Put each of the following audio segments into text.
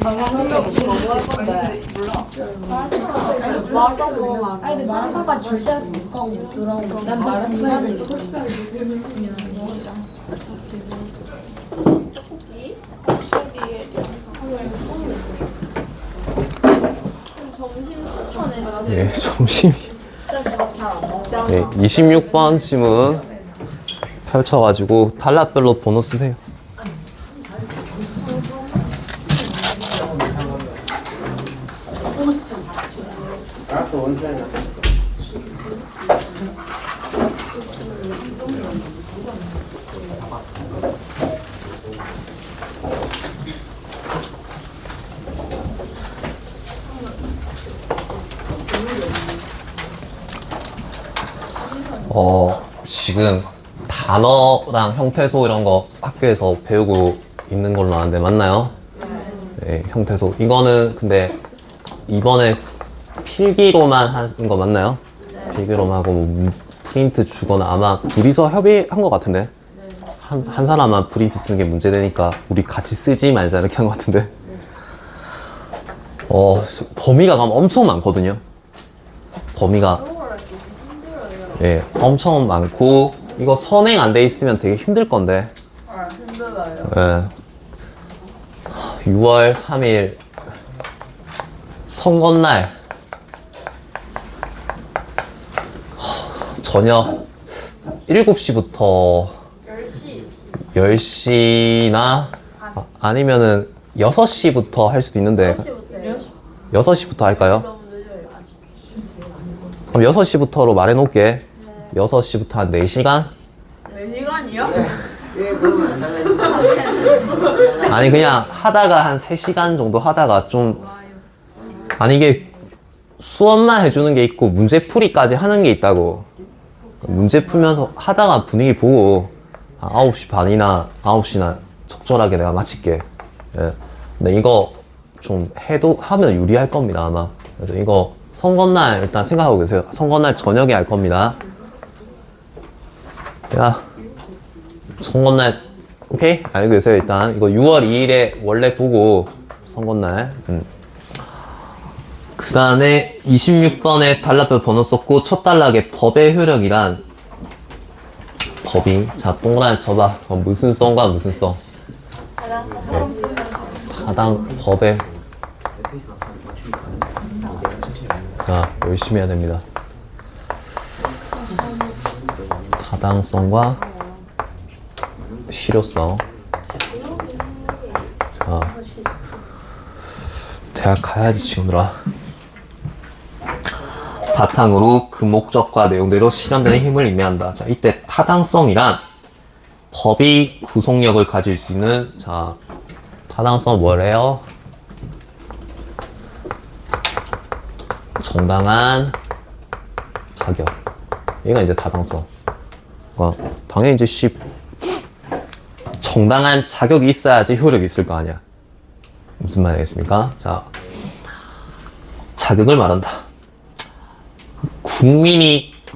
아니 근데 마라톤까지 절대 못 가고 돌아오고 난 마라톤까지 점심 추천해. 예, 점심이. 네, 26번 지문 펼쳐가지고 단락별로 번호 쓰세요. 알았어, 원사야. 지금 단어랑 형태소 이런 거 학교에서 배우고 있는 걸로 아는데 맞나요? 네, 형태소. 이거는 근데 이번에 필기로만 한 거 맞나요? 필기로만 하고 뭐 프린트 주거나 아마 둘이서 협의한 것 같은데 한 사람만 프린트 쓰는 게 문제되니까 우리 같이 쓰지 말자 이렇게 한 것 같은데 범위가 가면 엄청 많거든요. 범위가 예, 엄청 많고 이거 선행 안 돼 있으면 되게 힘들 건데. 힘들어요. 예. 6월 3일 선거날 저녁 7시부터 10시나 아니면은 6시부터 할 수도 있는데 6시부터 할까요? 그럼 6시부터로 말해놓을게. 6시부터 한 4시간? 4시간이요? 예, 그러면 안 달라지죠. 아니 그냥 하다가 한 3시간 정도 하다가 좀 아니 이게 수업만 해주는 게 있고 문제풀이까지 하는 게 있다고. 문제 풀면서 하다가 분위기 보고 9시 반이나 9시나 적절하게 내가 마칠게. 예. 근데 이거 좀 하면 유리할 겁니다 아마. 그래서 이거 선거날 일단 생각하고 계세요. 선거날 저녁에 할 겁니다. 야, 선거날 오케이? 알고 계세요 일단. 이거 6월 2일에 원래 보고 선거날. 그 다음에 26번에 단락별 번호 썼고 첫 단락에 법의 효력이란 법이 자 동그라미 쳐봐. 무슨 성과 무슨 성? 타당 법의 자 열심히 해야 됩니다. 타당성과 실효성. 자 대학 가야지 친구들아. 바탕으로 그 목적과 내용대로 실현되는 힘을 의미한다. 자, 이때 타당성이란 법이 구속력을 가질 수 있는 자 타당성 뭐래요? 정당한 자격. 얘가 이제 타당성. 그러니까 당연히 이제 정당한 자격이 있어야지 효력이 있을 거 아니야. 무슨 말이겠습니까? 자, 자격을 말한다.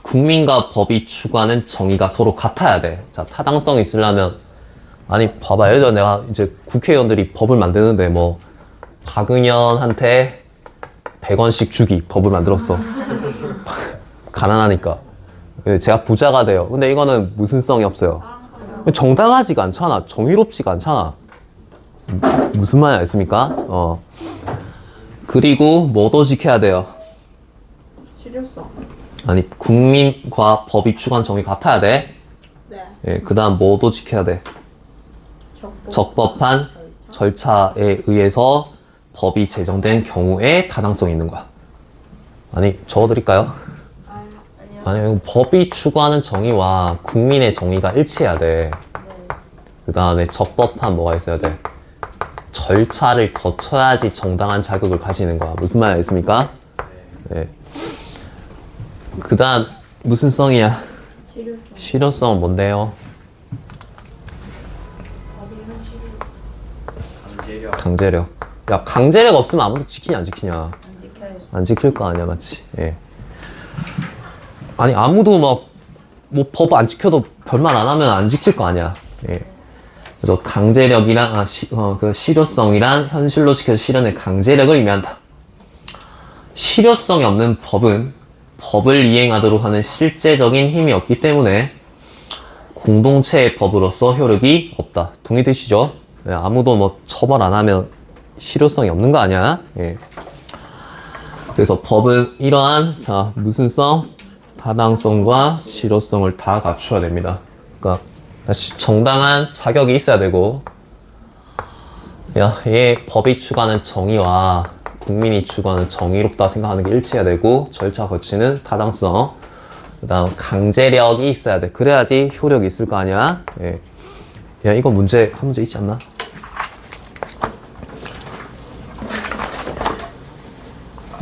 국민과 법이 추구하는 정의가 서로 같아야 돼. 자, 타당성이 있으려면, 아니, 봐봐. 예를 들어 내가 이제 국회의원들이 법을 만드는데 뭐, 박은현한테 100원씩 주기 법을 만들었어. 가난하니까. 제가 부자가 돼요. 근데 이거는 무슨 성이 없어요. 정당하지가 않잖아. 정의롭지가 않잖아. 무슨 말이 있습니까? 그리고 뭐도 지켜야 돼요? 실효성. 아니, 국민과 법이 추구한 정의 같아야 돼. 네. 예, 그 다음 뭐도 지켜야 돼? 적법한 절차에 의해서 법이 제정된 경우에 타당성이 있는 거야. 아니, 적어드릴까요? 아니요. 법이 추구하는 정의와 국민의 정의가 일치해야 돼. 그 다음에 적법한 뭐가 있어야 돼? 절차를 거쳐야지 정당한 자격을 가지는 거야. 무슨 말이 있습니까? 네. 그 다음 무슨 성이야? 실효성. 실효성은 뭔데요? 강제력. 야, 강제력 없으면 아무도 지키냐 안 지키냐? 안 지켜야지. 안 지킬 거 아니야, 맞지? 예. 아니 아무도 막 뭐 법 안 지켜도 별말 안 하면 안 지킬 거 아니야. 예. 그래서 강제력이란 그 실효성이란 현실로 지켜서 실현의 강제력을 의미한다. 실효성이 없는 법은 법을 이행하도록 하는 실제적인 힘이 없기 때문에 공동체의 법으로서 효력이 없다. 동의되시죠? 네, 아무도 뭐 처벌 안 하면 실효성이 없는 거 아니야? 예. 그래서 법은 이러한 무슨 성? 타당성과 실효성을 다 갖춰야 됩니다. 그러니까 정당한 자격이 있어야 되고, 얘 법이 추구하는 정의와 국민이 추구하는 정의롭다 생각하는 게 일치해야 되고, 절차 거치는 타당성, 그 다음 강제력이 있어야 돼. 그래야지 효력이 있을 거 아니야? 예. 야, 이거 한 문제 있지 않나?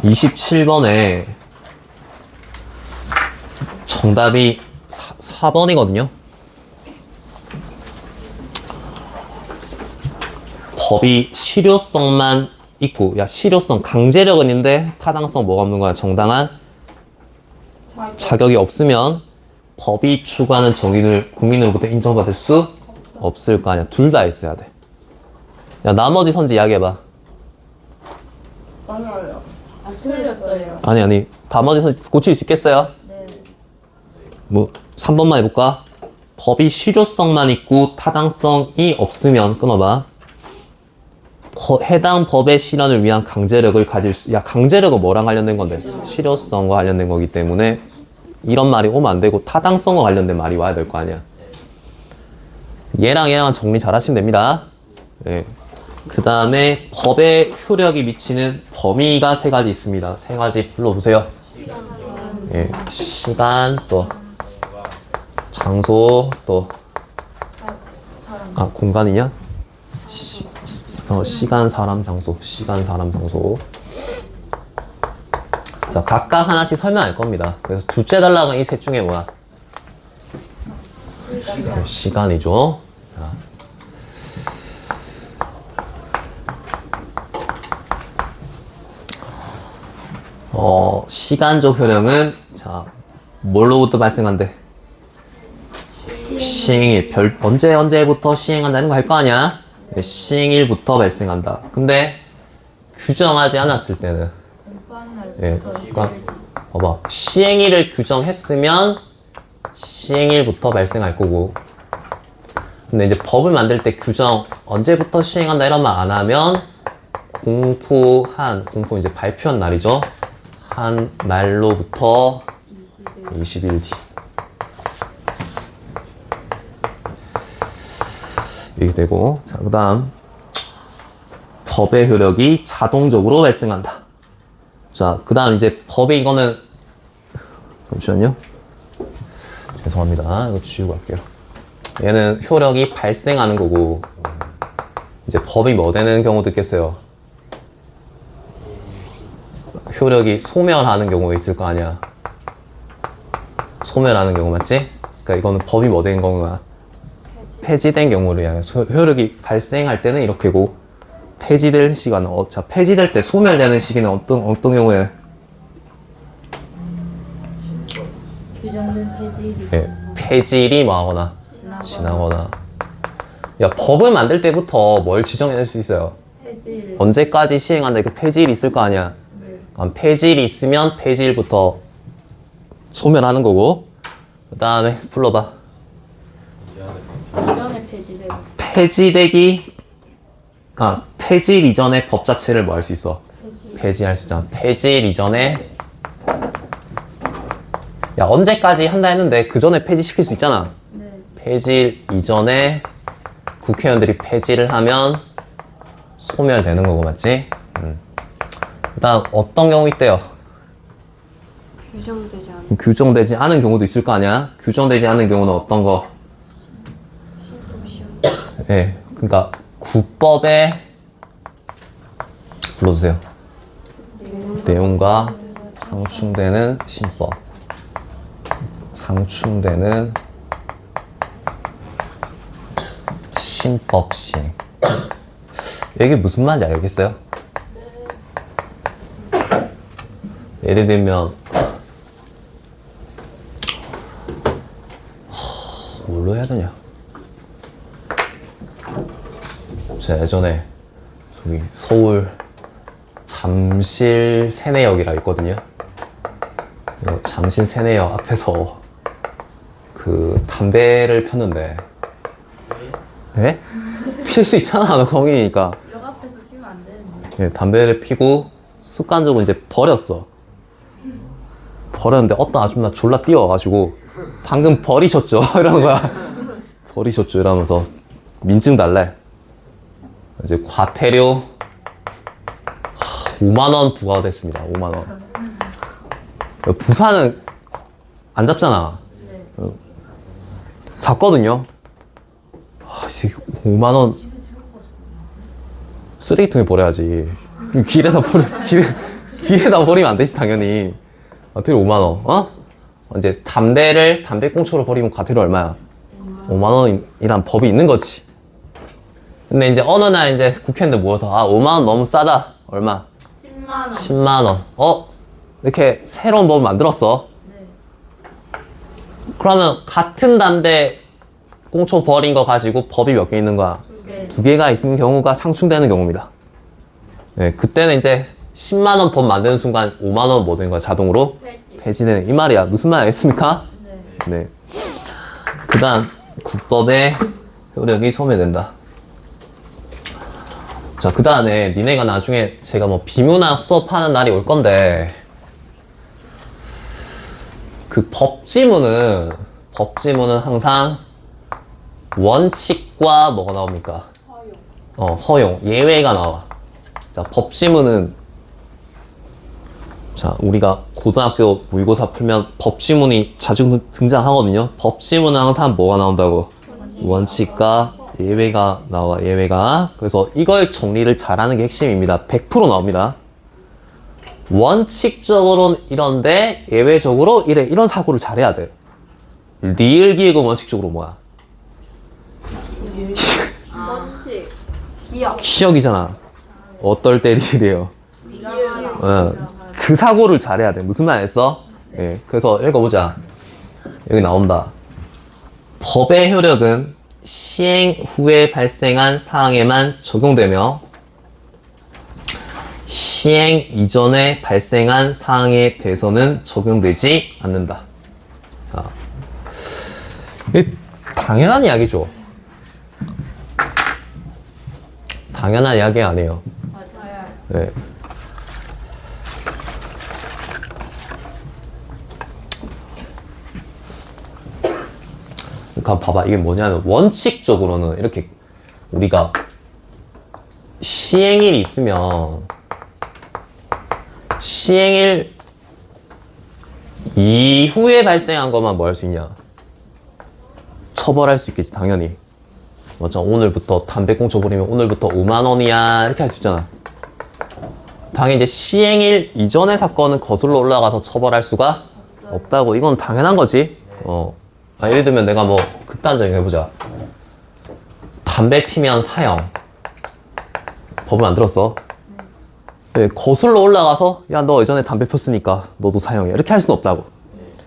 (27번에) 정답이 4번이거든요. 법이 실효성만 있고, 실효성, 강제력은 있는데 타당성 뭐가 없는 거야? 정당한 자격이 없으면 법이 추구하는 정의를 국민으로부터 인정받을 수 없을 거 아니야. 둘 다 있어야 돼. 야, 나머지 선지 이야기해봐. 맞아요. 틀렸어요. 아니, 나머지 선지 고칠 수 있겠어요? 네. 뭐 3번만 해볼까? 법이 실효성만 있고 타당성이 없으면 끊어봐. 해당 법의 실현을 위한 강제력을 가질 수, 강제력은 뭐랑 관련된 건데? 실효성과 관련된 거기 때문에 이런 말이 오면 안 되고 타당성과 관련된 말이 와야 될 거 아니야. 얘랑 정리 잘 하시면 됩니다. 예. 그 다음에 법의 효력이 미치는 범위가 3가지 있습니다. 3가지 불러보세요. 예. 시간, 또 장소, 또 공간이냐? 시간, 사람, 장소. 시간, 사람, 장소. 자, 각각 하나씩 설명할 겁니다. 그래서 둘째 단락은 이 셋 중에 뭐야? 시간이죠. 자. 시간적 효력은 뭘로부터 발생한대? 시행일. 언제부터 시행한다는 거 할 거 아니야? 시행일부터 발생한다. 근데 규정하지 않았을 때는 그러니까 봐봐. 시행일을 규정했으면 시행일부터 발생할 거고, 근데 이제 법을 만들 때 규정 언제부터 시행한다 이런 말 안 하면 공포 이제 발표한 날이죠. 한 날로부터 20일 뒤. 이렇게 되고, 자, 그 다음 법의 효력이 자동적으로 발생한다. 자, 그 다음 이제 법의 이거는 잠시만요. 죄송합니다. 이거 지우고 갈게요. 얘는 효력이 발생하는 거고, 이제 법이 뭐 되는 경우도 있겠어요. 효력이 소멸하는 경우가 있을 거 아니야. 소멸하는 경우 맞지? 그러니까 이거는 법이 뭐 된 경우가 폐지된 경우를 이야기해. 효력이 발생할 때는 이렇게고, 폐지될 시간은 폐지될 때 소멸되는 시기는 어떤 경우에? 규정된 폐지일이 폐지일이 뭐하거나 지나거나. 법을 만들 때부터 뭘 지정해낼 수 있어요? 폐지일. 언제까지 시행한다. 이거 폐지일이 있을 거 아니야. 그럼 폐지일이 있으면 폐지일부터 소멸하는 거고, 그 다음에 불러봐. 이전에 폐지일 이전에 법 자체를 뭐 할 수 있어? 폐지할 수 있잖아. 폐지일 이전에 언제까지 한다 했는데 그 전에 폐지시킬 수 있잖아. 네. 폐지일 이전에 국회의원들이 폐지를 하면 소멸되는 거고 맞지? 그 다음 어떤 경우 있대요? 규정되지 않은 경우도 있을 거 아니야? 규정되지 않은 경우는 어떤 거? 예, 그러니까 국법에 불러주세요. 내용과 상충되는 신법. 상충되는 신법 시행. 이게 무슨 말인지 알겠어요? 예를 들면 뭘로 해야 되냐? 제가 예전에 저기 서울 잠실 세내역이라 있거든요. 잠실 세내역 앞에서 그 담배를 폈는데. 예? 필 수 있잖아, 너 성인이니까. 역 앞에서 피면 안 되는데. 예, 담배를 피고 습관적으로 이제 버렸어. 버렸는데 어떤 아줌마 졸라 뛰어와가지고 방금 버리셨죠? 이러는 거야. 버리셨죠? 이러면서 민증 달래. 이제 과태료 5만원 부과됐습니다. 5만원. 부산은 안 잡잖아. 네. 잡거든요. 5만원 쓰레기통에 버려야지. 길에다 버리면 안 되지, 당연히. 과태료 5만원. 어? 이제 담배꽁초로 버리면 과태료 얼마야? 5만원이란 법이 있는 거지. 근데 이제 어느 날 이제 국회의원들 모여서 5만원 너무 싸다. 얼마? 10만 원. 10만원. 이렇게 새로운 법을 만들었어. 네. 그러면 같은 담배 꽁초 버린 거 가지고 법이 몇 개 있는 거야? 2개. 2개가 있는 경우가 상충되는 경우입니다. 네, 그때는 이제 10만원 법 만드는 순간 5만원 뭐 되는 거야? 자동으로 폐지되는 이 말이야. 무슨 말 알겠습니까? 네. 네. 그 다음 국법의 효력이 소멸된다. 자, 그 다음에 니네가 나중에 제가 뭐 비문학 수업하는 날이 올 건데 그 법지문은 항상 원칙과 뭐가 나옵니까? 허용, 예외가 나와. 자, 법지문은 자, 우리가 고등학교 모의고사 풀면 법지문이 자주 등장하거든요. 법지문은 항상 뭐가 나온다고? 원칙과 예외가 나와, 예외가. 그래서 이걸 정리를 잘하는 게 핵심입니다. 100% 나옵니다. 원칙적으로는 이런데 예외적으로 이래. 이런 사고를 잘해야 돼. 리을 기획은 원칙적으로 뭐야? 원칙. 기억. 기억이잖아. 어떨 때 리을이에요? 그 사고를 잘해야 돼. 무슨 말 했어? 예. 그래서 읽어보자. 여기 나온다. 법의 효력은 시행 후에 발생한 사항에만 적용되며 시행 이전에 발생한 사항에 대해서는 적용되지 않는다. 자, 이게 당연한 이야기죠. 당연한 이야기 아니에요. 맞아요. 네. 그러니까 봐봐, 이게 뭐냐면 원칙적으로는 이렇게 우리가 시행일이 있으면 시행일 이후에 발생한 것만 뭐 할 수 있냐? 처벌할 수 있겠지, 당연히. 맞죠? 오늘부터 담배꽁초 버리면 오늘부터 5만 원이야 이렇게 할 수 있잖아. 당연히 이제 시행일 이전의 사건은 거슬러 올라가서 처벌할 수가 없다고. 이건 당연한 거지. 예를 들면 내가 뭐 극단적인 거 해보자. 담배 피면 사형. 법을 만들었어. 네, 거슬러 올라가서 야, 너 예전에 담배 폈으니까 너도 사형해. 이렇게 할 수는 없다고.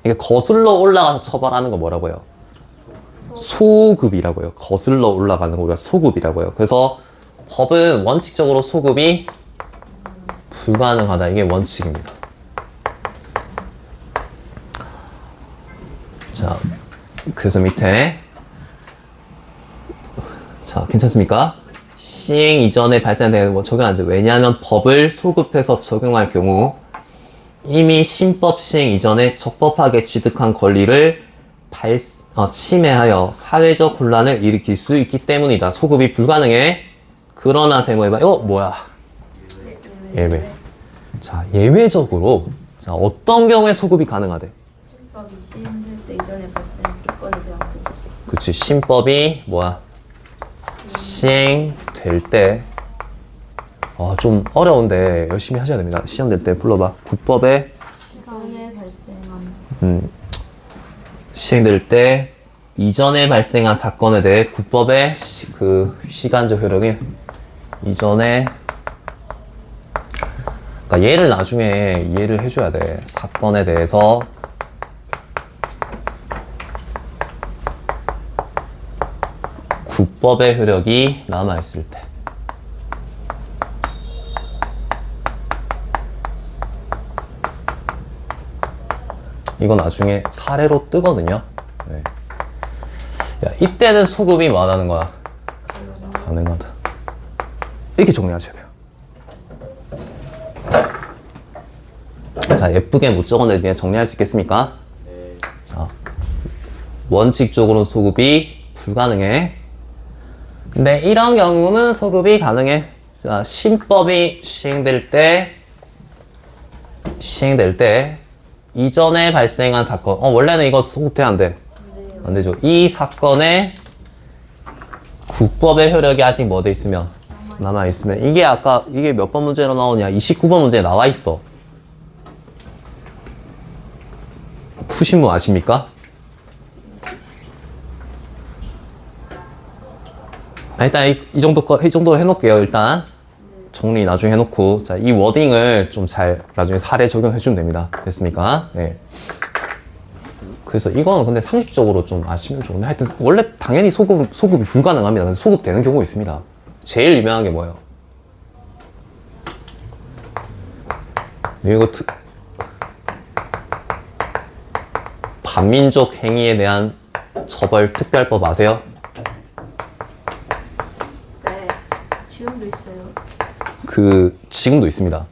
이게 거슬러 올라가서 처벌하는 거 뭐라고 해요? 소급이라고 해요. 거슬러 올라가는 거 우리가 소급이라고 해요. 그래서 법은 원칙적으로 소급이 불가능하다. 이게 원칙입니다. 자, 그래서 밑에 자, 괜찮습니까? 시행 이전에 발생되는 거 적용 안 돼. 왜냐하면 법을 소급해서 적용할 경우 이미 신법 시행 이전에 적법하게 취득한 권리를 침해하여 사회적 혼란을 일으킬 수 있기 때문이다. 소급이 불가능해. 그러나 세모해봐. 뭐야? 예외. 자, 예외적으로 자, 어떤 경우에 소급이 가능하대? 신법이 시행될 때 이전에 발생한 사건에 대한 보고. 그치, 신법이 뭐야? 시행될 때. 좀 어려운데 열심히 하셔야 됩니다. 시행될 때 불러봐. 국법에 시간에 발생한 시행될 때 이전에 발생한 사건에 대해 국법의 시간적 효력이 이전에, 그러니까 얘를 나중에 이해를 해줘야 돼. 사건에 대해서 국법의 효력이 남아있을 때. 이거 나중에 사례로 뜨거든요. 네. 야, 이때는 소급이 뭐 하는 거야? 가능하다. 이렇게 정리하셔야 돼요. 자, 예쁘게 못 적었는데 그냥 정리할 수 있겠습니까? 자, 원칙적으로 소급이 불가능해. 근데 이런 경우는 소급이 가능해. 자, 신법이 시행될 때 이전에 발생한 사건. 원래는 이거 소급돼야 안 돼. 안 되죠. 이 사건에 국법의 효력이 아직 뭐 돼 있으면 남아 있으면 이게 아까 이게 몇 번 문제로 나오냐? 29번 문제에 나와 있어. 푸신 분 아십니까? 일단 이 정도로 해놓을게요. 일단 정리 나중에 해놓고, 자, 이 워딩을 좀 잘 나중에 사례 적용해주면 됩니다. 됐습니까? 네. 그래서 이거는 근데 상식적으로 좀 아시면 좋은데, 하여튼 원래 당연히 소급이 불가능합니다. 그래서 소급되는 경우가 있습니다. 제일 유명한 게 뭐예요? 이거 반민족 행위에 대한 처벌 특별법 아세요? 네. 지금도 있어요. 지금도 있습니다.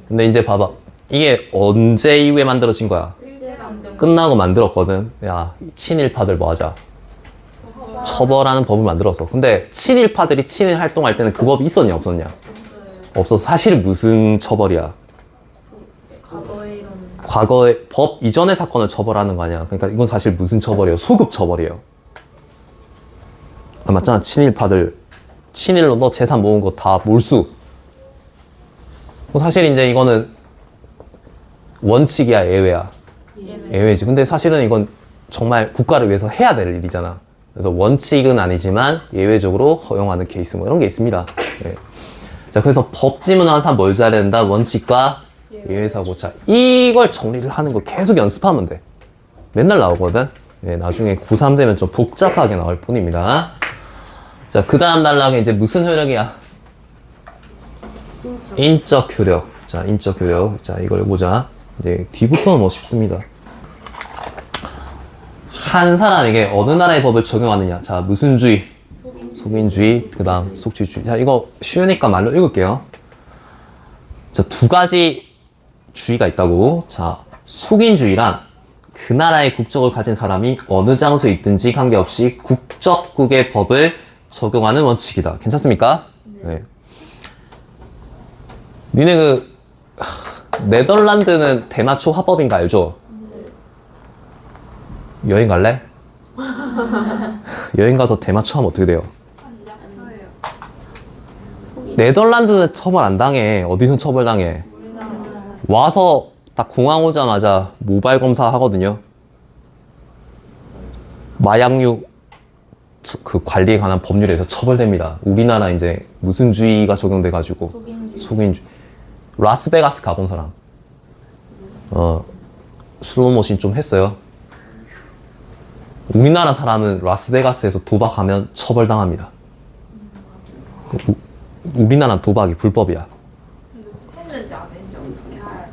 근데 이제 봐봐. 이게 언제 이후에 만들어진 거야? 일제강점. 끝나고 만들었거든. 야, 친일파들 뭐 하자? 처벌하는 법을 만들었어. 근데 친일파들이 친일 활동할 때는 그 법이 있었냐 없었냐? 없어서 사실 무슨 처벌이야? 과거에 이런. 과거에 법 이전의 사건을 처벌하는 거 아니야. 그러니까 이건 사실 무슨 처벌이에요? 소급 처벌이에요. 아, 맞잖아. 친일파들 친일로 너 재산 모은 거 다 몰수. 사실 이제 이거는 원칙이야, 예외야? 예외지. 근데 사실은 이건 정말 국가를 위해서 해야 될 일이잖아. 그래서 원칙은 아니지만 예외적으로 허용하는 케이스 뭐 이런 게 있습니다. 네. 자, 그래서 법지문을 항상 뭘 잘해야 된다? 원칙과 예외사고. 자, 이걸 정리를 하는 거 계속 연습하면 돼. 맨날 나오거든. 네, 나중에 고3 되면 좀 복잡하게 나올 뿐입니다. 자, 그 다음 단락에 이제 무슨 효력이야? 인적 효력. 자, 인적 효력. 자, 이걸 보자. 이제 뒤부터는 뭐 쉽습니다. 한 사람에게 어느 나라의 법을 적용하느냐. 자, 무슨 주의? 속인주의. 그 다음 속죄주의. 자, 이거 쉬우니까 말로 읽을게요. 자, 두 가지 주의가 있다고. 자, 속인주의란 그 나라의 국적을 가진 사람이 어느 장소에 있든지 관계없이 국적국의 법을 적용하는 원칙이다. 괜찮습니까? 네. 니네 네덜란드는 대나초 화법인 거 알죠? 여행 갈래? 여행 가서 대마초 하면 어떻게 돼요? 네덜란드는 처벌 안 당해. 어디서 처벌 당해? 와서 딱 공항 오자마자 모바일 검사 하거든요. 마약류 그 관리에 관한 법률에서 처벌됩니다. 우리나라 이제 무슨 주의가 적용돼가지고 속인주의. 라스베가스 가본 사람. 슬로모션 좀 했어요. 우리나라 사람은 라스베가스에서 도박하면 처벌당합니다. 우리나라 도박이 불법이야. 했는지 안 했는지 어떻게 할?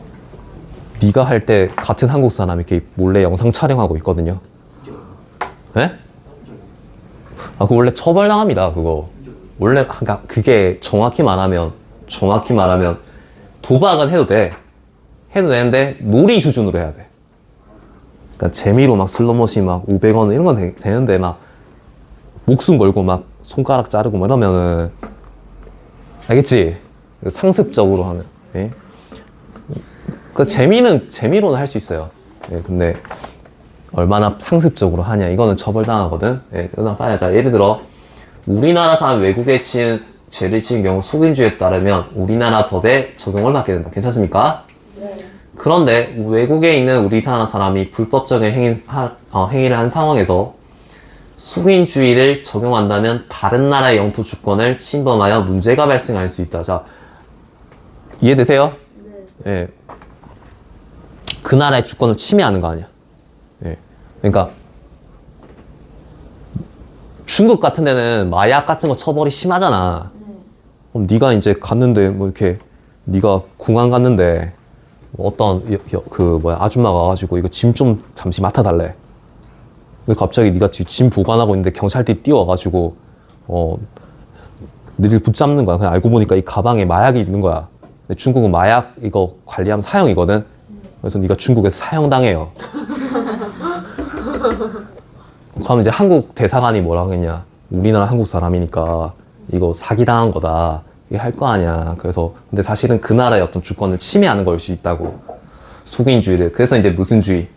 네가 할 때 같은 한국 사람이 이렇게 몰래 영상 촬영하고 있거든요. 예? 아, 그거 원래 처벌당합니다. 그거 원래 그러니까 그게 정확히 말하면 도박은 해도 돼. 해도 되는데 놀이 수준으로 해야 돼. 그러니까 재미로 막 슬로모시 막 500원 이런 건 되는데 막 목숨 걸고 막 손가락 자르고 뭐 이러면은 알겠지? 상습적으로 하면. 예? 그 재미로는 할 수 있어요. 예, 근데 얼마나 상습적으로 하냐 이거는 처벌당하거든. 예, 그다음 봐야. 자, 예를 들어 우리나라 사람 외국에 죄를 지은 경우 속인주의에 따르면 우리나라 법에 적용을 받게 된다. 괜찮습니까? 네. 그런데 외국에 있는 우리나라 사람이 불법적인 행위를 한 상황에서 속인주의를 적용한다면 다른 나라의 영토 주권을 침범하여 문제가 발생할 수 있다. 자, 이해되세요? 네. 예. 그 나라의 주권을 침해하는 거 아니야. 예. 그러니까 중국 같은 데는 마약 같은 거 처벌이 심하잖아. 그럼 네가 이제 갔는데 뭐 이렇게 네가 공항 갔는데 아줌마가 와가지고 이거 짐 좀 잠시 맡아달래. 근데 갑자기 네가 지금 짐 보관하고 있는데 경찰들이 뛰어와가지고 너를 붙잡는 거야. 그냥 알고 보니까 이 가방에 마약이 있는 거야. 근데 중국은 마약 이거 관리하면 사형이거든. 그래서 네가 중국에서 사형당해요. 그러면 이제 한국 대사관이 뭐라 하겠냐. 우리나라 한국 사람이니까 이거 사기당한 거다. 이게 할 거 아니야. 그래서 근데 사실은 그 나라의 어떤 주권을 침해하는 걸 수 있다고. 속인주의를. 그래서 이제 무슨 주의?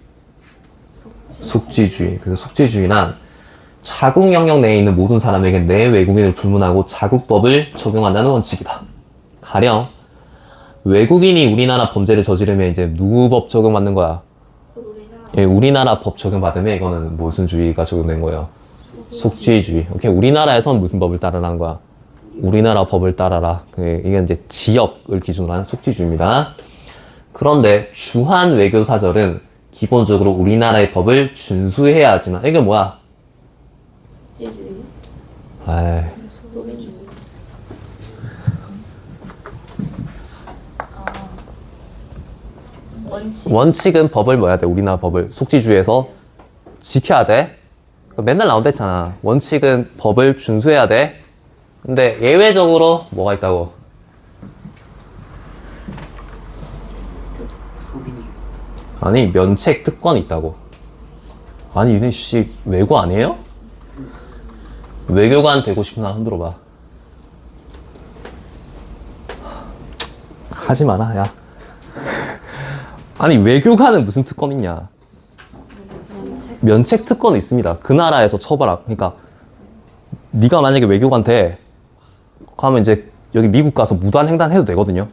속지주의. 그래서 속지주의란 자국 영역 내에 있는 모든 사람에게 내 외국인을 불문하고 자국법을 적용한다는 원칙이다. 가령 외국인이 우리나라 범죄를 저지르면 이제 누구 법 적용받는 거야? 예, 우리나라 법 적용받으면 이거는 무슨 주의가 적용된 거예요? 속지주의. 오케이. 우리나라에선 무슨 법을 따르라는 거야? 우리나라 법을 따라라. 이게 이제 지역을 기준으로 하는 속지주의입니다. 그런데 주한 외교사절은 기본적으로 우리나라의 법을 준수해야 하지만 이게 뭐야? 지주의. 아이. 소개주의. 원칙은 법을 뭐 해야 돼? 우리나라 법을 속지주의에서 지켜야 돼. 맨날 나온다 했잖아. 원칙은 법을 준수해야 돼. 근데 예외적으로 뭐가 있다고? 아니 면책 특권이 있다고. 아니 유네 씨 외고 아니에요? 외교관 되고 싶은 사람 흔들어봐. 하지 마라 야. 아니 외교관은 무슨 특권 있냐? 면책 특권이 있습니다. 그 나라에서 처벌하. 그러니까 네가 만약에 외교관 돼. 그러면 이제 여기 미국 가서 무단 횡단해도 되거든요.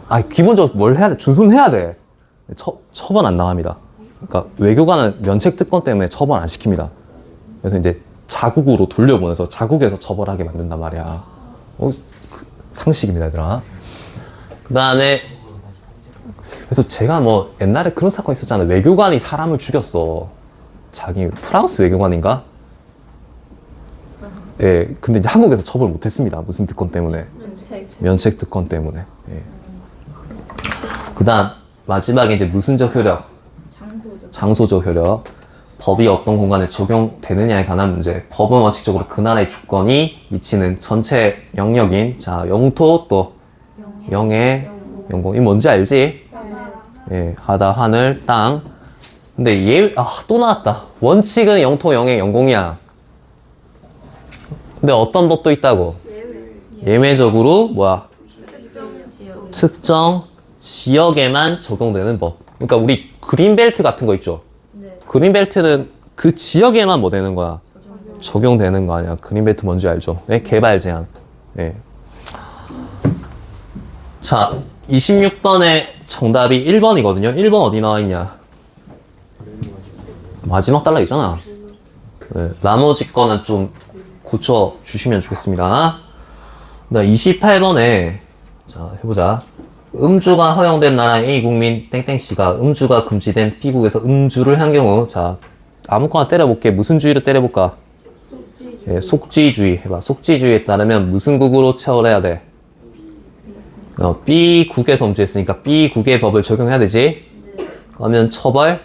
아 기본적으로 뭘 해야 돼? 준수해야 돼. 처벌 안 당합니다. 그러니까 외교관은 면책 특권 때문에 처벌 안 시킵니다. 그래서 이제 자국으로 돌려보내서 자국에서 처벌하게 만든단 말이야. 상식입니다, 얘들아. 그 다음에 그래서 제가 뭐 옛날에 그런 사건 있었잖아요. 외교관이 사람을 죽였어. 자기 프랑스 외교관인가? 예, 근데 이제 한국에서 처벌 못했습니다. 무슨 특권 때문에? 면책 특권 때문에. 예. 그다음 마지막에 이제 무슨적 효력, 장소적 효력. 법이 어떤 공간에 적용되느냐에 관한 문제. 법은 원칙적으로 그 나라의 주권이 미치는 전체 영역인 영토 또 영해, 영공. 이 뭔지 알지? 예, 바다, 하늘, 땅. 근데 또 나왔다. 원칙은 영토, 영해, 영공이야. 근데 어떤 법도 있다고? 예외적으로 뭐야? 특정 지역에만 적용되는 법. 그러니까 우리 그린벨트 같은 거 있죠? 네. 그린벨트는 그 지역에만 뭐 되는 거야? 적용되는 거 아니야. 그린벨트 뭔지 알죠? 네? 개발 제한. 네. 자, 26번의 정답이 1번이거든요. 1번 어디 나와 있냐? 마지막 단락이잖아. 네, 나머지 거는 좀 고쳐 주시면 좋겠습니다. 28번에 자 해보자. 음주가 허용된 나라 A 국민 땡땡씨가 음주가 금지된 B국에서 음주를 한 경우 자 아무거나 때려볼게. 무슨 주의로 때려볼까? 속지주의. 예, 속지주의 해봐. 속지주의에 따르면 무슨 국으로 처벌해야 돼? B국에서 음주했으니까 B국의 법을 적용해야 되지? 그러면 처벌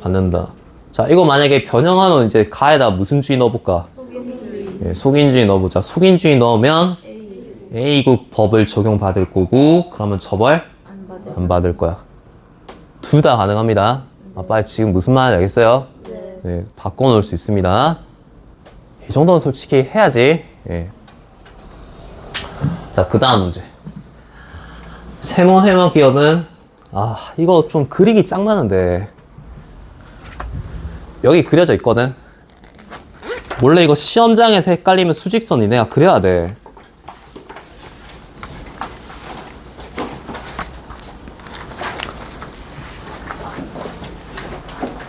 받는다. 자 이거 만약에 변형하면 이제 가에다 무슨 주의 넣어볼까? 예, 속인주의 넣어보자. 속인주의 넣으면 A국 법을 적용받을 거고 그러면 처벌 안 받을 거야. 둘 다 가능합니다. 아빠 지금 무슨 말인지 알겠어요? 네, 바꿔놓을 수 있습니다. 이 정도는 솔직히 해야지. 예. 자, 그 다음 문제. 세모 기업은 이거 좀 그리기 짱나는데 여기 그려져 있거든. 원래 이거 시험장에서 헷갈리면 수직선이 내가 그려야 돼.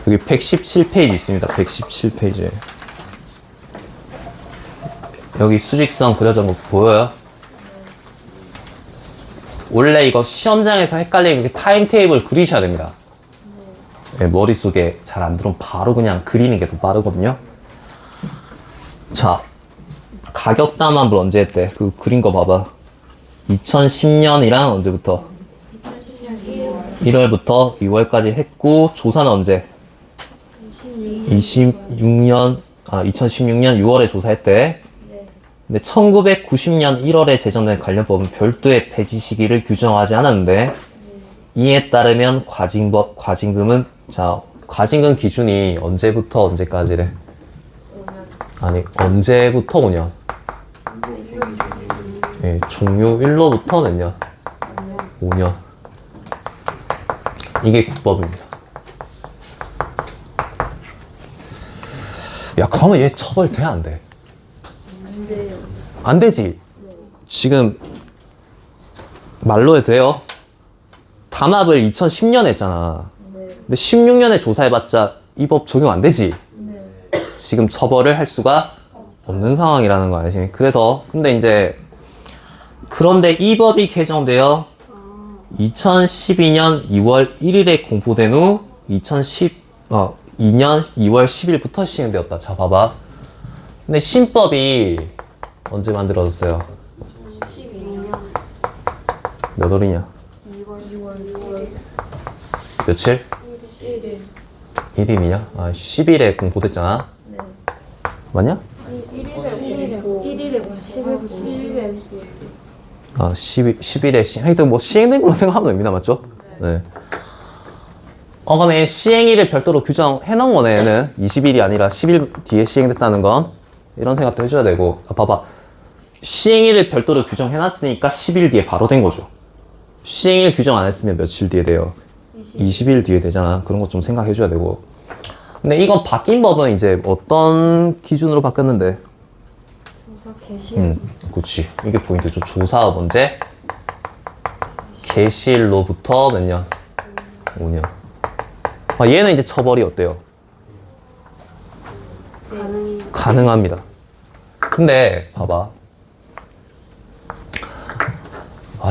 여기 117페이지 있습니다. 117페이지. 여기 수직선 그려진 거 보여요? 원래 이거 시험장에서 헷갈리면 타임테이블 그리셔야 됩니다. 네, 머릿속에 잘 안 들어오면 바로 그냥 그리는 게 더 빠르거든요. 자, 가격 담합을 언제 했대? 그 그린 거 봐봐. 2010년이랑 언제부터? 1월부터 2월까지 했고 조사는 언제? 2016년 6월에 조사했대. 근데 1990년 1월에 제정된 관련법은 별도의 폐지 시기를 규정하지 않았는데 이에 따르면 과징금은 과징금 기준이 언제부터 언제까지래? 아니 언제부터 5년? 네, 종료일로부터 몇 년? 5년. 이게 국법입니다. 야, 그러면 얘 처벌 돼, 안 돼? 안 돼요. 안 되지. 지금 말로 해도 돼요. 담합을 2010년에 했잖아. 근데 16년에 조사해봤자 이 법 적용 안 되지. 지금 처벌을 할 수가 없는 상황이라는 거 아니지? 그래서 근데 이제 그런데 이 법이 개정되어 2012년 2월 1일에 공포된 후 2012년 2월 10일부터 시행되었다. 자, 봐봐. 근데 신법이 언제 만들어졌어요? 12년 몇 월이냐? 2월 며칠? 1일 1일이냐? 10일에 공포됐잖아. 맞냐? 1일에 10일에 10일에 하여튼 뭐 시행된 걸로 생각하면 됩니다. 맞죠? 네. 그러면 시행일을 별도로 규정해 놓은 거네. 얘는 20일이 아니라 10일 뒤에 시행됐다는 건 이런 생각도 해줘야 되고. 봐봐. 시행일을 별도로 규정해 놨으니까 10일 뒤에 바로 된 거죠. 시행일 규정 안 했으면 며칠 뒤에 돼요? 20일 뒤에 되잖아. 그런 거 좀 생각해 줘야 되고. 근데 이건 바뀐 법은 이제 어떤 기준으로 바뀌었는데? 조사 개시 그치. 이게 포인트죠. 조사 언제? 개시일로부터 몇 년? 5년. 얘는 이제 처벌이 어때요? 가능합니다. 근데 봐봐.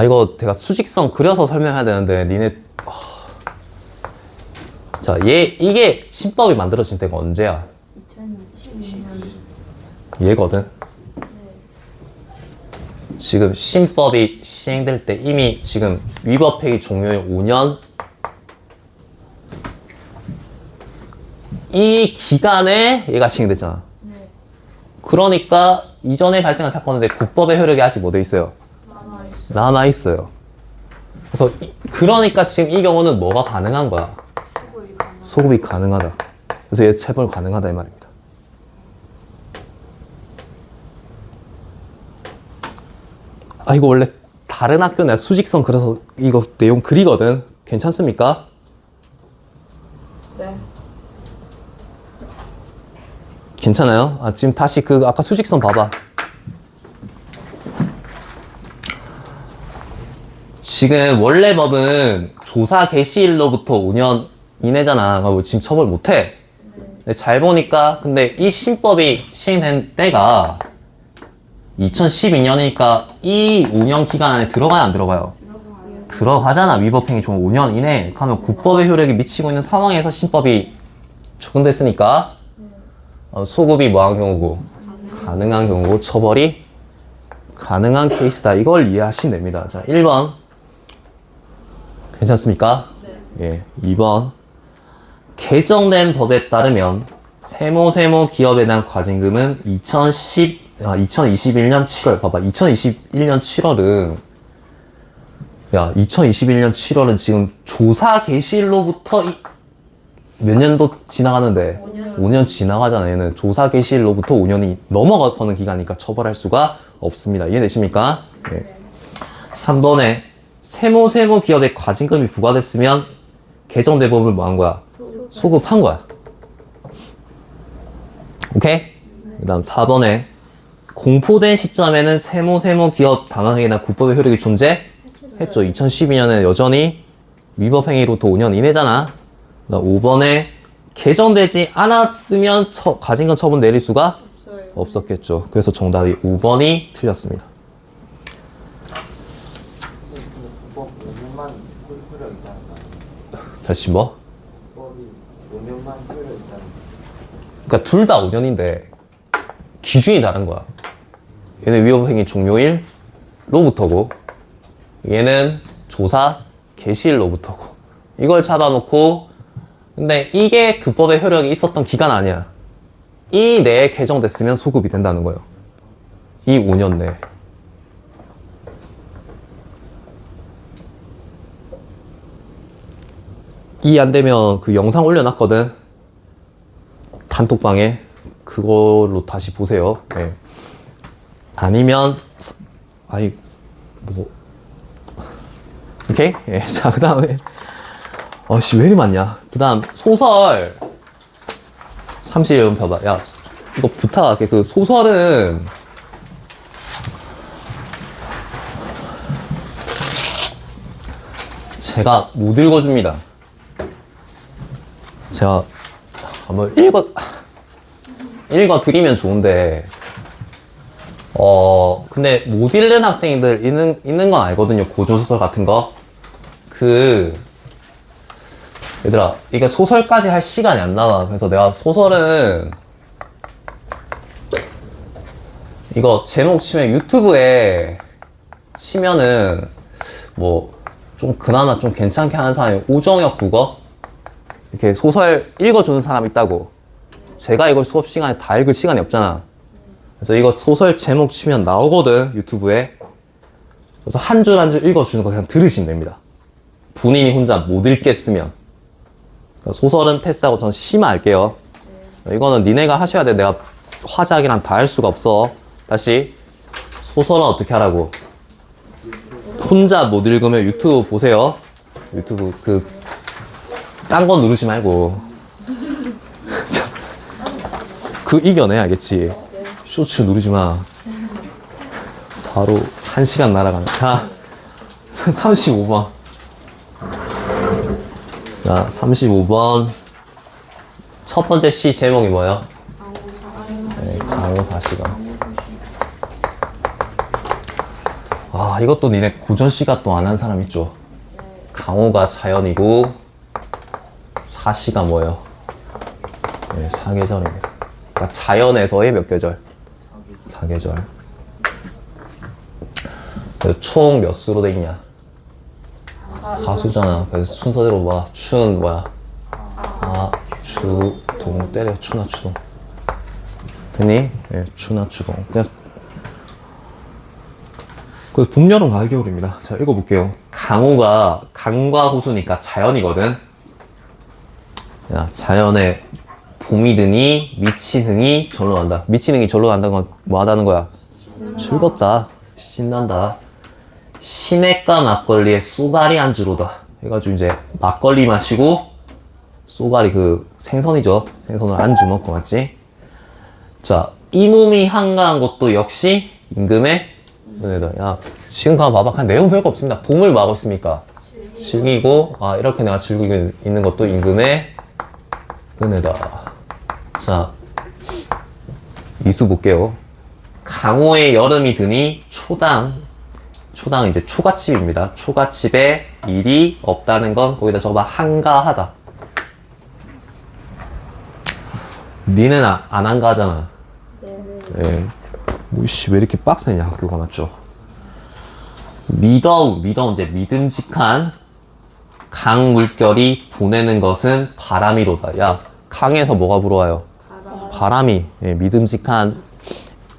이거 내가 수직선 그려서 설명해야 되는데 니네 자, 이게 신법이 만들어진 때가 언제야? 2012년 얘거든. 지금 신법이 시행될 때 이미 지금 위법 폐기 종료일 5년 이 기간에 얘가 시행되잖아. 그러니까 이전에 발생한 사건인데 국법의 효력이 아직 뭐 돼 있어요? 남아있어요. 그래서 그러니까 지금 이 경우는 뭐가 가능한 거야? 소급이 가능하다. 그래서 얘 체벌 가능하다 이 말입니다. 이거 원래 다른 학교 내가 수직선 그래서 이거 내용 그리거든. 괜찮습니까? 네. 괜찮아요? 지금 다시 아까 수직선 봐봐. 지금 원래 법은 조사 개시일로부터 5년 이내잖아. 지금 처벌 못해. 근데 잘 보니까 근데 이 신법이 시행된 때가 2012년이니까 이 5년 기간 안에 들어가야 안 들어가요? 들어가잖아. 위법행위 종 5년 이내. 그러면 국법의 효력이 미치고 있는 상황에서 신법이 적용됐으니까 소급이 뭐한 경우고? 가능한 경우고 처벌이 가능한 케이스다. 이걸 이해하시면 됩니다. 자, 1번 괜찮습니까? 예. 2번 개정된 법에 따르면 세모 기업에 대한 과징금은 2021년 7월 봐봐. 2021년 7월은 2021년 7월은 지금 조사 개시일로부터 몇 년도 지나가는데 5년 지나가잖아. 얘는 조사 개시일로부터 5년이 넘어가서는 기간이니까 처벌할 수가 없습니다. 이해되십니까? 네. 3번에 세모 기업에 과징금이 부과됐으면 개정된 법을 뭐 한 거야? 소급한 거야. 오케이? 그 다음 4번에 공포된 시점에는 세모 기업 담합행위나 국법의 효력이 존재했죠. 2012년에 여전히 위법행위로부터 5년 이내잖아. 그 다음 5번에 개정되지 않았으면 과징금 처분 내릴 수가 없었겠죠. 그래서 정답이 5번이 틀렸습니다. 국법 5년만 효력 있다는 거 아니에요? 다시 뭐? 국법이 5년만 효력 있다는 거. 그러니까 둘 다 5년인데 기준이 다른 거야. 얘는 위법행위 종료일로부터고 얘는 조사 개시일로부터고 이걸 잡아놓고 근데 이게 그 법의 효력이 있었던 기간 아니야. 이 내에 개정됐으면 소급이 된다는 거예요. 이 5년 내에. 이 안 되면 그 영상 올려놨거든. 단톡방에. 그걸로 다시 보세요. 네. 아니면 아니 뭐 오케이? 예. 자, 그 다음에 씨 왜 이리 많냐. 그 다음 소설 31번 펴봐. 야 이거 부탁할게. 그 소설은 제가 못 읽어줍니다. 제가 한번 읽어드리면 좋은데 근데 못 읽는 학생들 있는 건 알거든요. 고조소설 같은 거. 얘들아, 이게 소설까지 할 시간이 안 나와. 그래서 내가 소설은 이거 제목 치면 유튜브에 치면은 뭐 좀 그나마 좀 괜찮게 하는 사람이 오정혁 국어 이렇게 소설 읽어주는 사람 있다고. 제가 이걸 수업 시간에 다 읽을 시간이 없잖아. 그래서 이거 소설 제목 치면 나오거든, 유튜브에. 그래서 한 줄 한 줄 읽어주는 거 그냥 들으시면 됩니다. 본인이 혼자 못 읽겠으면. 소설은 패스하고 저는 심화할게요. 이거는 니네가 하셔야 돼. 내가 화작이랑 다 할 수가 없어. 다시 소설은 어떻게 하라고? 혼자 못 읽으면 유튜브 보세요. 유튜브 딴 거 누르지 말고 이겨내 알겠지? 쇼츠 누르지 마. 바로 1시간 날아가네. 자, 35번. 자, 35번. 첫 번째 시 제목이 뭐예요? 네, 강호사시가. 아, 이것도 니네 고전시가 또 안 한 사람 있죠? 강호가 자연이고, 사시가 뭐예요? 네, 사계절입니다. 그러니까 자연에서의 몇 계절? 사계절. 총 몇 수로 돼 있냐? 사수잖아. 그래서 순서대로 봐. 춘 뭐야? 주, 동 때려. 추나 추동. 됐니? 네, 추나 추동. 그냥 그래서 봄, 여름, 가을, 겨울입니다. 자, 읽어볼게요. 강호가 강과 호수니까 자연이거든. 야, 자연에 봄이 드니 미친 흥이 절로 난다. 미친 흥이 절로 난다는 건 뭐 하다는 거야? 즐겁다. 신난다. 시냇가 막걸리에 쏘가리 안주로다. 해가지고 이제 막걸리 마시고 쏘가리 생선이죠. 생선을 안주 넣고 맞지? 자, 이 몸이 한가한 것도 역시 임금의 은혜다. 야, 지금 가만 봐봐. 그냥 내용 별거 없습니다. 봄을 뭐 하고 있습니까? 즐기고, 이렇게 내가 즐기고 있는 것도 임금의 은혜다. 자, 이수 볼게요. 강호의 여름이 드니 초당은 이제 초가집입니다. 초가집에 일이 없다는 건 거기다 적어봐. 한가하다. 니는 안 한가하잖아. 네. 뭐씨 왜 이렇게 빡세냐 학교가 맞죠? 미더운 이제 믿음직한 강 물결이 보내는 것은 바람이로다. 야, 강에서 뭐가 불어와요? 바람이. 예, 믿음직한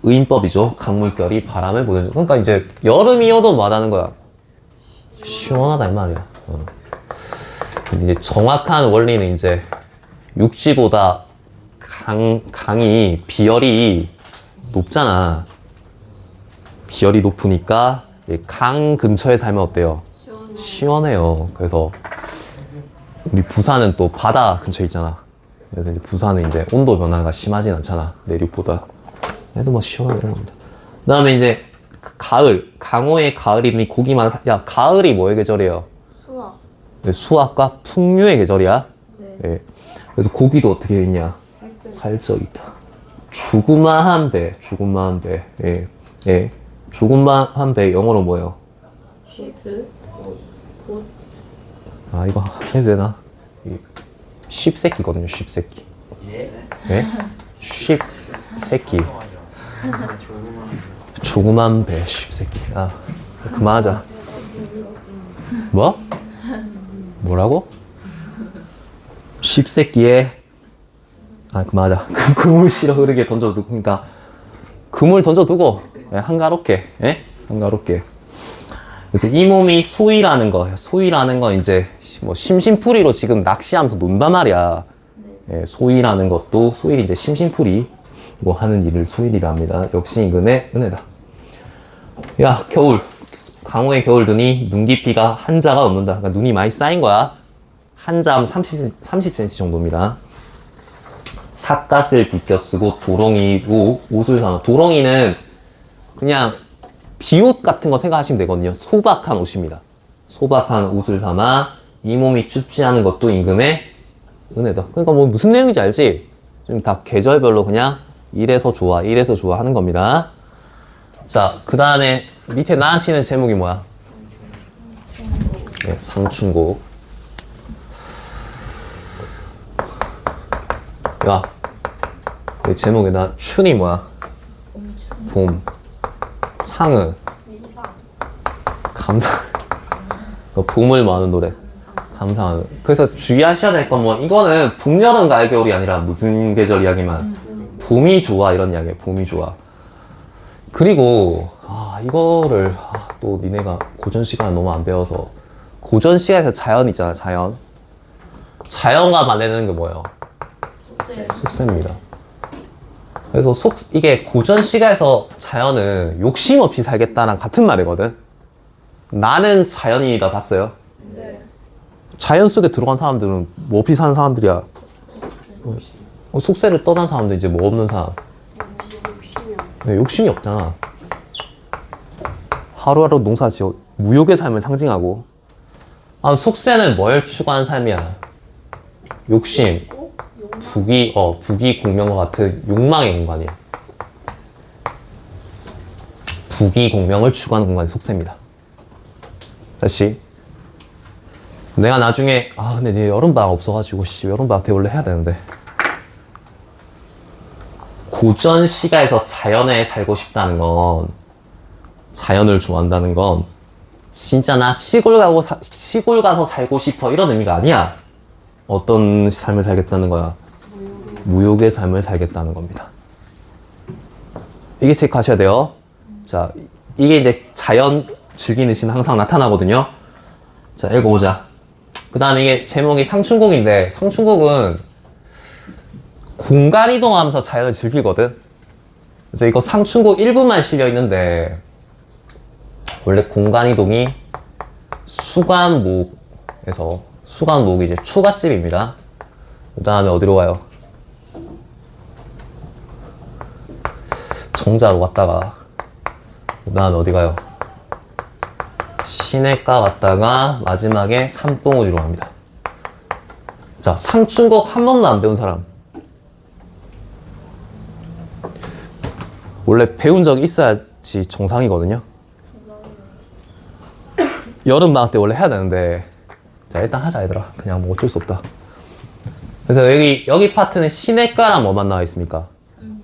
의인법이죠. 강물결이 바람을 보내는. 그러니까 이제 여름이어도 뭐 하다는 거야? 시원하다 이 말이야. 이제 정확한 원리는 이제 육지보다 강이 비열이 높잖아. 비열이 높으니까 강 근처에 살면 어때요? 시원해요. 그래서 우리 부산은 또 바다 근처에 있잖아. 그래서 이제 부산은 이제 온도 변화가 심하진 않잖아. 내륙보다. 해도 뭐 시원하게 이런 겁니다. 그 다음에 이제 가을. 강호의 가을이니 고기만 야, 가을이 뭐의 계절이에요? 수학. 네, 수학과 풍류의 계절이야. 네. 예. 그래서 고기도 어떻게 있냐? 살적 있다. 조그마한 배. 예. 예. 조그마한 배 영어로 뭐예요? 시트. 보트. 이거 해도 되나? 쉽새끼거든요, 쉽새끼. 예? 예? 쉽새끼. 조그만 배, 쉽새끼. 그만하자. 뭐? 뭐라고? 쉽새끼에 맞아. 그물 실어 흐르게 던져두고, 그러니까 그물 던져두고 한가롭게, 예? 한가롭게. 그래서 이 몸이 소위라는 거, 소위라는 건 이제 뭐 심심풀이로 지금 낚시하면서 논단 말이야. 예, 소위라는 것도 소위 이제 심심풀이 뭐 하는 일을 소위라 합니다. 역시 인근의 은혜다. 야, 겨울. 강호의 겨울 눈이 눈 깊이가 한 자가 넘는다. 그러니까 눈이 많이 쌓인 거야. 한 자면 30cm 정도입니다. 삿갓을 비껴 쓰고 도롱이로 옷을 사면, 도롱이는 그냥 비옷 같은 거 생각하시면 되거든요. 소박한 옷입니다. 소박한 옷을 삼아 이 몸이 춥지 않은 것도 임금의 은혜다. 그러니까 뭐 무슨 내용인지 알지? 좀 다 계절별로 그냥 이래서 좋아, 이래서 좋아 하는 겁니다. 자, 그 다음에 밑에 나시는 제목이 뭐야? 네, 상춘곡. 야, 이 제목에다 춘이 뭐야? 봄. 상은 감상. 봄을 마는 노래. 감상하는. 그래서 주의하셔야 될 건 뭐 이거는 봄, 여름, 가을, 겨울이 아니라 무슨 계절 이야기만. 봄이 좋아 이런 이야기야. 봄이 좋아. 그리고 이거를 또 니네가 고전 시간에 너무 안 배워서, 고전 시간에서 자연 있잖아. 자연과 반대되는 게 뭐예요? 속세입니다. 그래서 이게 고전 시가에서 자연은 욕심 없이 살겠다랑 같은 말이거든. 나는 자연이다 봤어요? 네. 자연 속에 들어간 사람들은 뭐 없이 사는 사람들이야. 속세를 떠난 사람도 이제 뭐 없는 사람. 네, 욕심이 없잖아. 하루하루 농사 지어 무욕의 삶을 상징하고. 속세는 뭘 추구하는 삶이야? 욕심. 부귀공명과 같은 욕망의 공간이야. 부귀공명을 추구하는 공간이 속세입니다. 다시. 내가 나중에, 근데 내 여름방학 없어가지고, 여름방학 때 원래 해야 되는데. 고전 시가에서 자연에 살고 싶다는 건, 자연을 좋아한다는 건, 진짜 나 시골 가서 살고 싶어 이런 의미가 아니야. 어떤 삶을 살겠다는 거야? 무욕의 삶을 살겠다는 겁니다. 이게 체크하셔야 돼요. 자, 이게 이제 자연 즐기는 신 항상 나타나거든요. 자, 읽어보자. 그 다음에 이게 제목이 상춘곡인데, 상춘곡은 공간 이동하면서 자연을 즐기거든. 그래서 이거 상춘곡 1부만 실려 있는데, 원래 공간 이동이 수간목에서, 수간목이 이제 초가집입니다. 그 다음에 어디로 가요? 정자로 갔다가, 그 다음에 어디 가요? 시냇가 갔다가 마지막에 산봉우리로 갑니다. 자, 상춘곡 한 번도 안 배운 사람. 원래 배운 적이 있어야지 정상이거든요. 여름방학 때 원래 해야 되는데, 자, 일단 하자 얘들아. 그냥 뭐 어쩔 수 없다. 그래서 여기 파트는 시냇가랑 뭐만 나와 있습니까?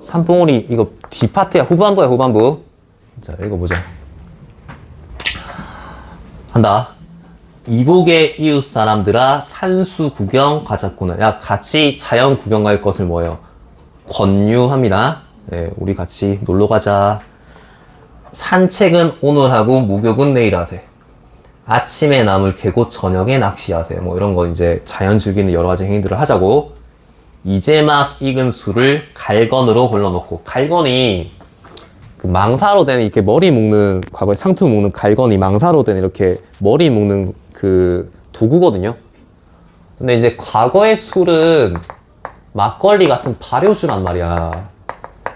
산봉우리. 이거 뒤 파트야. 후반부야, 후반부. 자, 읽어보자. 한다. 이복의 이웃 사람들아 산수 구경 가자꾸나. 야, 같이 자연 구경 갈 것을 뭐예요? 권유합니다. 네, 우리 같이 놀러 가자. 산책은 오늘 하고 목욕은 내일 하세. 아침에 나물 캐고 저녁에 낚시하세. 뭐 이런 거 이제 자연 즐기는 여러 가지 행위들을 하자고. 이제 막 익은 술을 갈건으로 걸러놓고. 갈건이 그 망사로 된 이렇게 머리 묶는, 과거에 상투 묶는 갈건이 망사로 된 이렇게 머리 묶는 그 도구거든요. 근데 이제 과거의 술은 막걸리 같은 발효주란 말이야.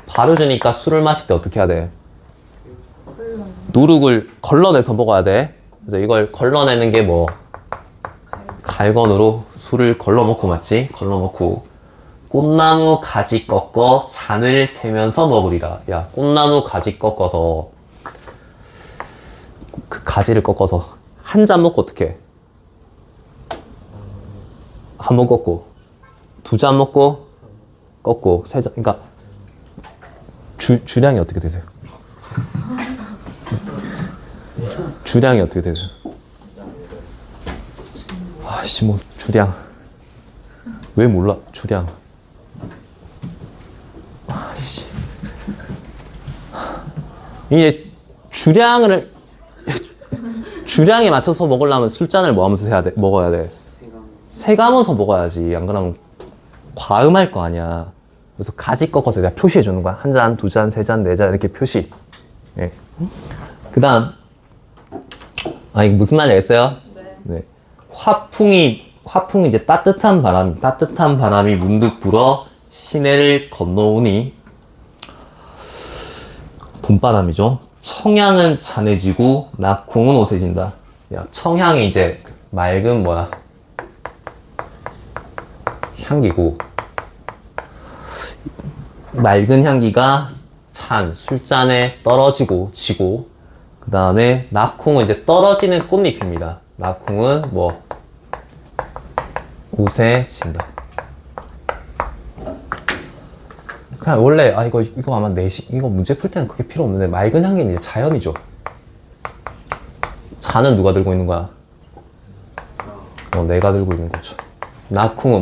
발효주니까 술을 마실 때 어떻게 해야 돼? 누룩을 걸러내서 먹어야 돼. 그래서 이걸 걸러내는 게 뭐? 갈건으로 술을 걸러놓고 맞지? 걸러놓고. 꽃나무 가지 꺾어 잔을 세면서 먹으리라. 야, 꽃나무 가지 꺾어서, 그 가지를 꺾어서 한 잔 먹고 어떻게? 한 번 꺾고, 두 잔 먹고, 꺾고, 세 잔. 그러니까 주량이 어떻게 되세요? 주량이 어떻게 되세요? 뭐 주량. 왜 몰라? 주량. 아씨. 이게 주량에 맞춰서 먹으려면 술잔을 뭐 하면서 먹어야 돼? 세가면서 먹어야지. 안 그러면 과음할 거 아니야. 그래서 가지 꺾어서 내가 표시해 주는 거야. 한 잔, 두 잔, 세 잔, 네 잔 이렇게 표시. 예. 그 다음. 이거 무슨 말인지 알겠어요? 네. 화풍이 이제 따뜻한 바람이 문득 불어 시내를 건너오니 봄바람이죠. 청향은 잔해지고 낙콩은 오세진다. 야, 청향이 이제 맑은 향기고, 맑은 향기가 술잔에 떨어지고 지고, 그 다음에 낙콩은 이제 떨어지는 꽃잎입니다. 낙콩은 오세진다. 그냥 원래 이거 아마 이거 문제 풀 때는 그게 필요 없는데, 맑은 향기는 이제 자연이죠. 잔은 누가 들고 있는 거야? 내가 들고 있는 거죠. 낙콩은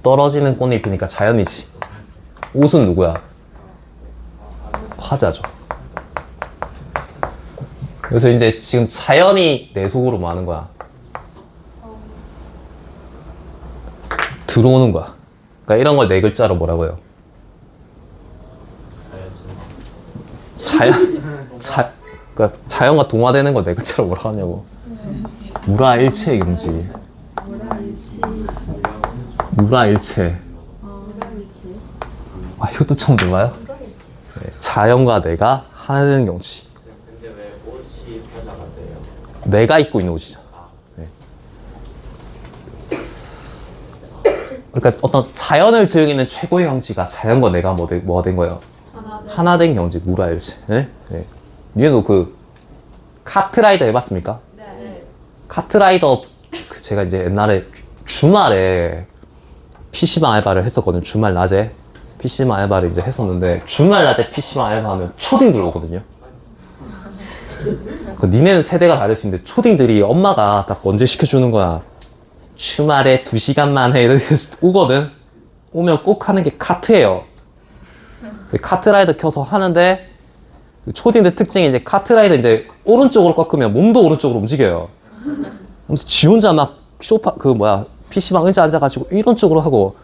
떨어지는 꽃잎이니까 자연이지. 옷은 누구야? 화자죠. 그래서 이제 지금 자연이 내 속으로 하는 거야? 들어오는 거야. 그러니까 이런 걸 네 글자로 뭐라고요? 그러니까 자연과 동화되는 거 네 글자로 뭐라고 하냐고. 무라일체 금지. 무라일체. 이것도 처음 들어봐요? 네, 자연과 내가 하나 되는 경치. 근데 왜 옷이 화자가 돼요? 내가 입고 있는 옷이죠. 네. 그러니까 어떤 자연을 즐기는 최고의 경지가 자연과 내가 뭐가 된 거예요? 하나 된 경지, 무라일체. 네? 네. 니네도 카트라이더 해봤습니까? 네. 카트라이더 제가 이제 옛날에 주말에 PC방 알바를 했었거든요. 주말 낮에 PC방 알바를 이제 했었는데, 주말 낮에 PC방 알바하면 초딩들 오거든요. 니네는 세대가 다를 수 있는데 초딩들이 엄마가 딱 언제 시켜주는 거야? 주말에 2시간만 해 이렇게 오거든. 오면 꼭 하는 게 카트예요. 카트라이더 켜서 하는데, 초딩들 특징이 이제 카트라이더 이제 오른쪽으로 꺾으면 몸도 오른쪽으로 움직여요. 그래서 지 혼자 막 PC방 의자 앉아가지고 이런 쪽으로 하고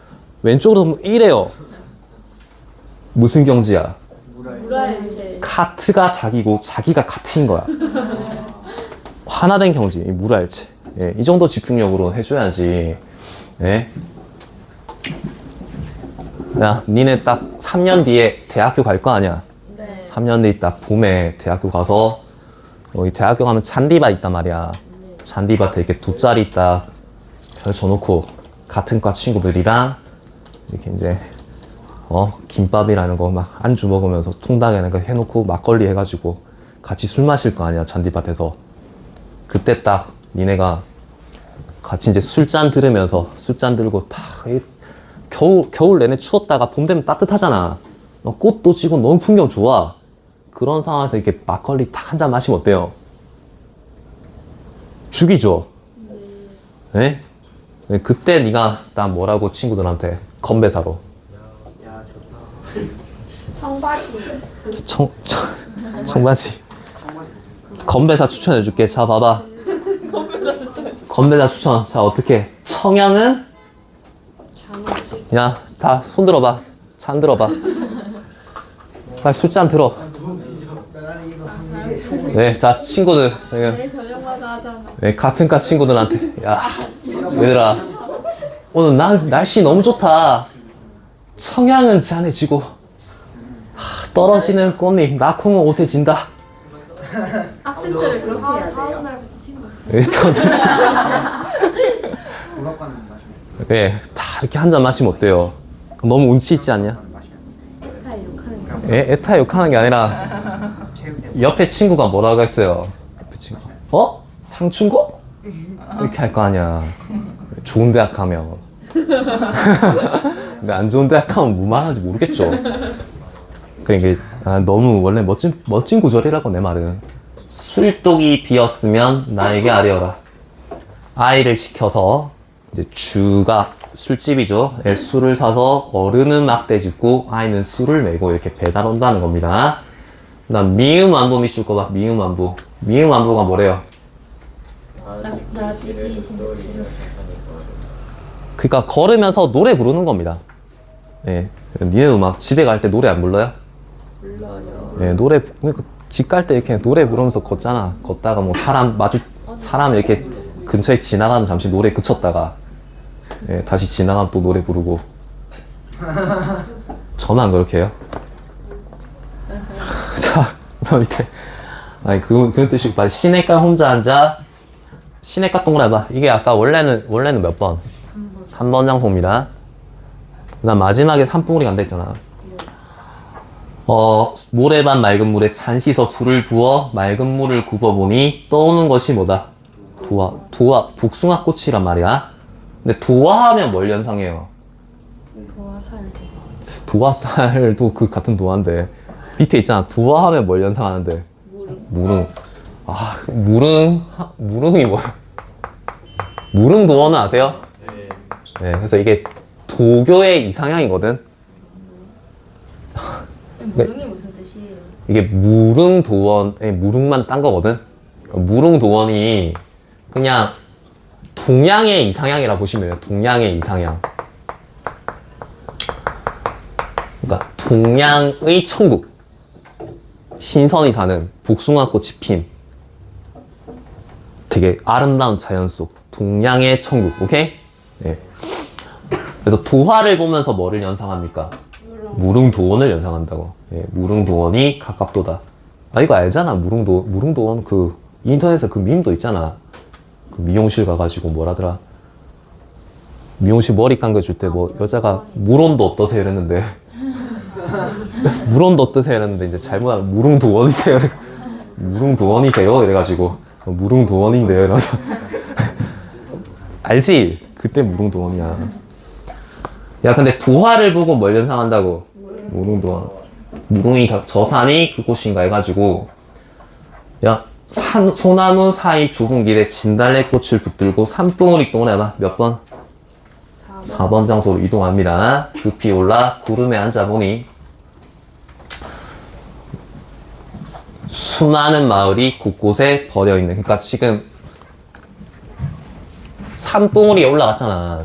왼쪽으로 하면 이래요. 무슨 경지야? 무라일체. 카트가 자기고 자기가 카트인 거야. 하나된 경지, 무라일체. 예, 이 정도 집중력으로 해줘야지. 예. 야, 니네 딱 3년 뒤에 대학교 갈 거 아니야? 네. 3년 뒤에 딱 봄에 대학교 가서, 여기 대학교 가면 잔디밭 있단 말이야. 잔디밭에 이렇게 돗자리 딱 펼쳐놓고 같은 과 친구들이랑 이렇게 이제 김밥이라는 거 막 안주 먹으면서 통닭에는 거 해놓고 막걸리 해가지고 같이 술 마실 거 아니야, 잔디밭에서. 그때 딱 니네가 같이 이제 술잔 들으면서 술잔 들고 다 겨울 내내 추웠다가 봄 되면 따뜻하잖아. 꽃도 지고 너무 풍경 좋아. 그런 상황에서 이렇게 막걸리 딱 한 잔 마시면 어때요? 죽이죠? 네? 그때 네가 나 뭐라고 친구들한테 건배사로 야 좋다. 청바지. 청바지 건배사 추천해줄게. 자 봐봐. 건배사 추천. 자 어떻게? 청양은? 야 다 손 들어봐. 잔 들어봐. 빨리 술잔 들어. 네, 자 친구들 내일 저녁마다 하잖아. 네, 같은 과 친구들한테 야 얘들아 오늘 날씨 너무 좋다. 청양은 잔해지고 떨어지는 꽃잎 낙콩은 오세진다. 학생들을 그렇게 해야 돼요. 다음 날부터 친구 없어. 네, 다 이렇게 한 잔 마시면 어때요? 너무 운치 있지 않냐? 에타 욕하는 거. 에타 욕하는 게 아니라 옆에 친구가 뭐라고 했어요? 옆에 친구 상충고? 이렇게 할 거 아니야. 좋은 대학 가면. 근데 안 좋은 대학 가면 뭐 말하는지 모르겠죠. 그러니까 너무 원래 멋진 구절이라고. 내 말은 술독이 비었으면 나에게 아뢰어라. 아이를 시켜서 이제 주가 술집이죠. 예, 술을 사서 어른은 막대 짚고 아이는 술을 메고 이렇게 배달 온다는 겁니다. 그 다음 미음 안보 밑줄 거봐. 미음 안보. 미음 안보가 뭐래요? 나지기 신실. 그러니까 걸으면서 노래 부르는 겁니다. 예, 니네 음악 집에 갈 때 노래 안 불러요? 불러요. 예, 노래 그러니까 집 갈 때 이렇게 노래 부르면서 걷잖아. 걷다가 뭐 사람 이렇게 근처에 지나가면 잠시 노래 그쳤다가 예, 다시 지나가면 또 노래 부르고. 저만 그렇게 해요. 자, 그 밑에 아니 그 뜻이 빨리 시냇가 혼자 앉아. 시냇가 동그라미 봐. 이게 아까 원래는 몇 번? 3번 장소입니다. 그 다음 마지막에 산봉우리 간다 했잖아. 모래반 맑은 물에 잔 씻어 술을 부어 맑은 물을 굽어보니 떠오는 것이 뭐다? 도화, 복숭아꽃이란 말이야. 근데 도화하면 뭘 연상해요? 도화살도 그 같은 도화인데 밑에 있잖아. 도화하면 뭘 연상하는데? 무릉. 아, 무릉이 뭐야? 무릉도원은 아세요? 네, 그래서 이게 도교의 이상향이거든. 무릉이 무슨 뜻이에요? 이게 무릉도원에 무릉만 딴 거거든. 무릉도원이 그냥 동양의 이상향이라 보시면 돼요. 동양의 이상향. 그러니까 동양의 천국. 신선이 사는 복숭아꽃이 핀 되게 아름다운 자연 속 동양의 천국. 오케이? 네. 그래서 도화를 보면서 뭐를 연상합니까? 무릉도원을 연상한다고. 예, 무릉도원이 가깝도다. 아, 이거 알잖아. 무릉도원 그 인터넷에 그 밈도 있잖아. 그 미용실 가가지고 뭐라더라. 미용실 머리 감겨줄 때 뭐 여자가 물온도 어떠세요 이랬는데 물온도 어떠세요 이랬는데 이제 잘못하면 무릉도원이세요. 무릉도원이세요 이래가지고 무릉도원인데요 이러면서 알지? 그때 무릉도원이야. 야, 근데 도화를 보고 뭘 연상한다고? 무릉도원. 무릉이 저 산이 그곳인가 해가지고 야, 소나무 사이 좁은 길에 진달래꽃을 붙들고 산봉우리 동네마 몇 번? 4번 장소로 이동합니다. 급히 올라 구름에 앉아보니 수많은 마을이 곳곳에 버려있는. 그러니까 지금 산봉우리에 올라갔잖아.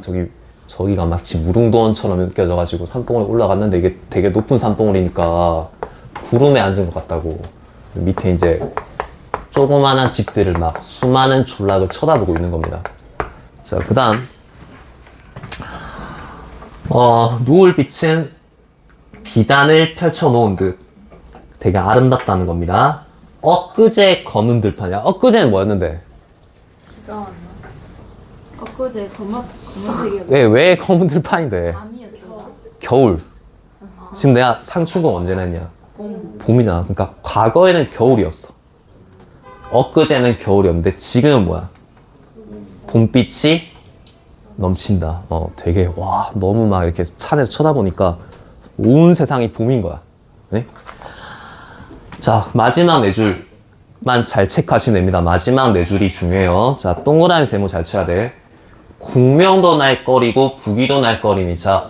저기가 마치 무릉도원처럼 느껴져가지고 산봉우리 올라갔는데 이게 되게 높은 산봉우리니까 구름에 앉은 것 같다고. 밑에 이제 조그만한 집들을 막 수많은 졸락을 쳐다보고 있는 겁니다. 자, 그 다음 노을빛은 비단을 펼쳐놓은 듯 되게 아름답다는 겁니다. 엊그제 검은 들판이야. 엊그제는 뭐였는데? 비가 왔나? 엊그제 검은색이었나? 왜 검은 들판인데? 아니었어. 겨울. 지금 내가 상충곡 언제 냈냐? 봄이잖아. 그러니까 과거에는 겨울이었어. 엊그제는 겨울이었는데 지금은 뭐야? 봄빛이 넘친다. 되게 와 너무 막 이렇게 산에서 쳐다보니까 온 세상이 봄인 거야. 네? 자, 마지막 네 줄만 잘 체크하시면 됩니다. 마지막 네 줄이 중요해요. 자, 동그라미 세모 잘 쳐야 돼. 공명도 날거리고 부기도 날거리니. 자,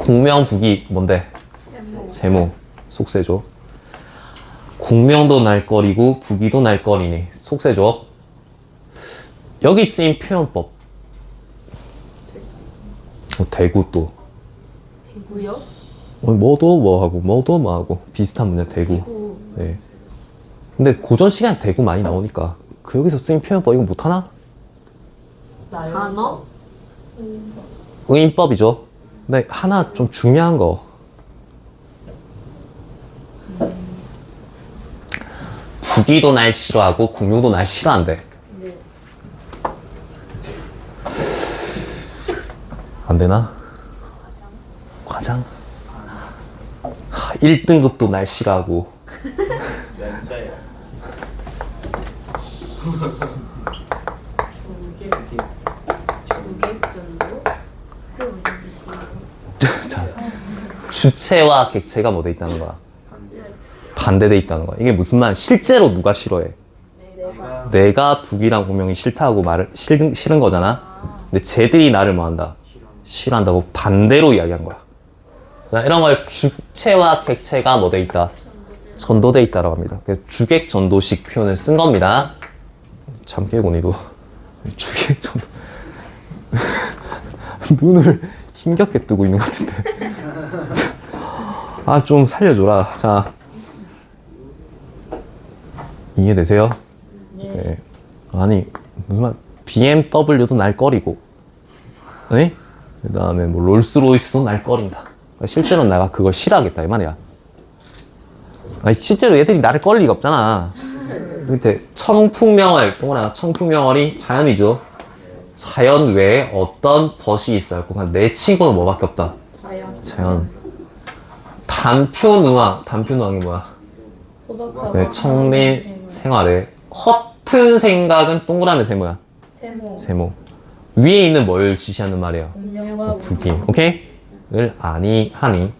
공명 부기 뭔데? 세모. 속세죠. 공명도 날거리고 부기도 날거리니. 속세죠. 여기 쓰인 표현법. 대구 또. 대구요? 뭐도 뭐하고 뭐도 뭐하고 비슷한 문제 대구. 네. 근데 고전 시간 대구 많이 나오니까 그 여기서 쓰인 표현법 이거 못하나? 단어? 의인법이죠. 근데 하나 좀 중요한 거. 부기도 날 싫어하고 공룡도 날 싫어한대. 네. 안 되나? 과장? 1등급도 날 싫어하고. 연자야. 주객 정도? 그게 무슨 뜻이에요? 자, 주체와 객체가 뭐 돼 있다는 거야? 반대돼 있다는 거야. 이게 무슨 말? 실제로 누가 싫어해? 내가 북이랑 공명이 싫다고 싫은 거잖아. 근데 쟤들이 나를 뭐 한다? 싫어한다고 반대로 이야기한 거야. 이런 걸 주체와 객체가 뭐 돼 있다? 전도돼 있다라고 합니다. 그래서 주객 전도식 표현을 쓴 겁니다. 참 깨고니도 주객 전도 눈을 힘겹게 뜨고 있는 것 같은데. 아, 좀 살려줘라. 자, 이해되세요? 네. 아니, BMW도 날 꺼리고, 네? 그 다음에 뭐 롤스로이스도 날 꺼린다. 실제로 내가 그걸 싫어하겠다 이 말이야. 아니, 실제로 얘들이 나를 꺼릴 리가 없잖아. 근데 청풍명월, 동그라미 청풍명월이 자연이죠. 자연 외에 어떤 벗이 있어요? 그러니까 내 친구는 뭐밖에 없다. 자연. 단표누왕이 뭐야? 네, 청린 생활에 허튼 생각은 동그라미 세모야. 세모. 위에 있는 뭘 지시하는 말이에요? 부기. 오케이? 을 아니 하니.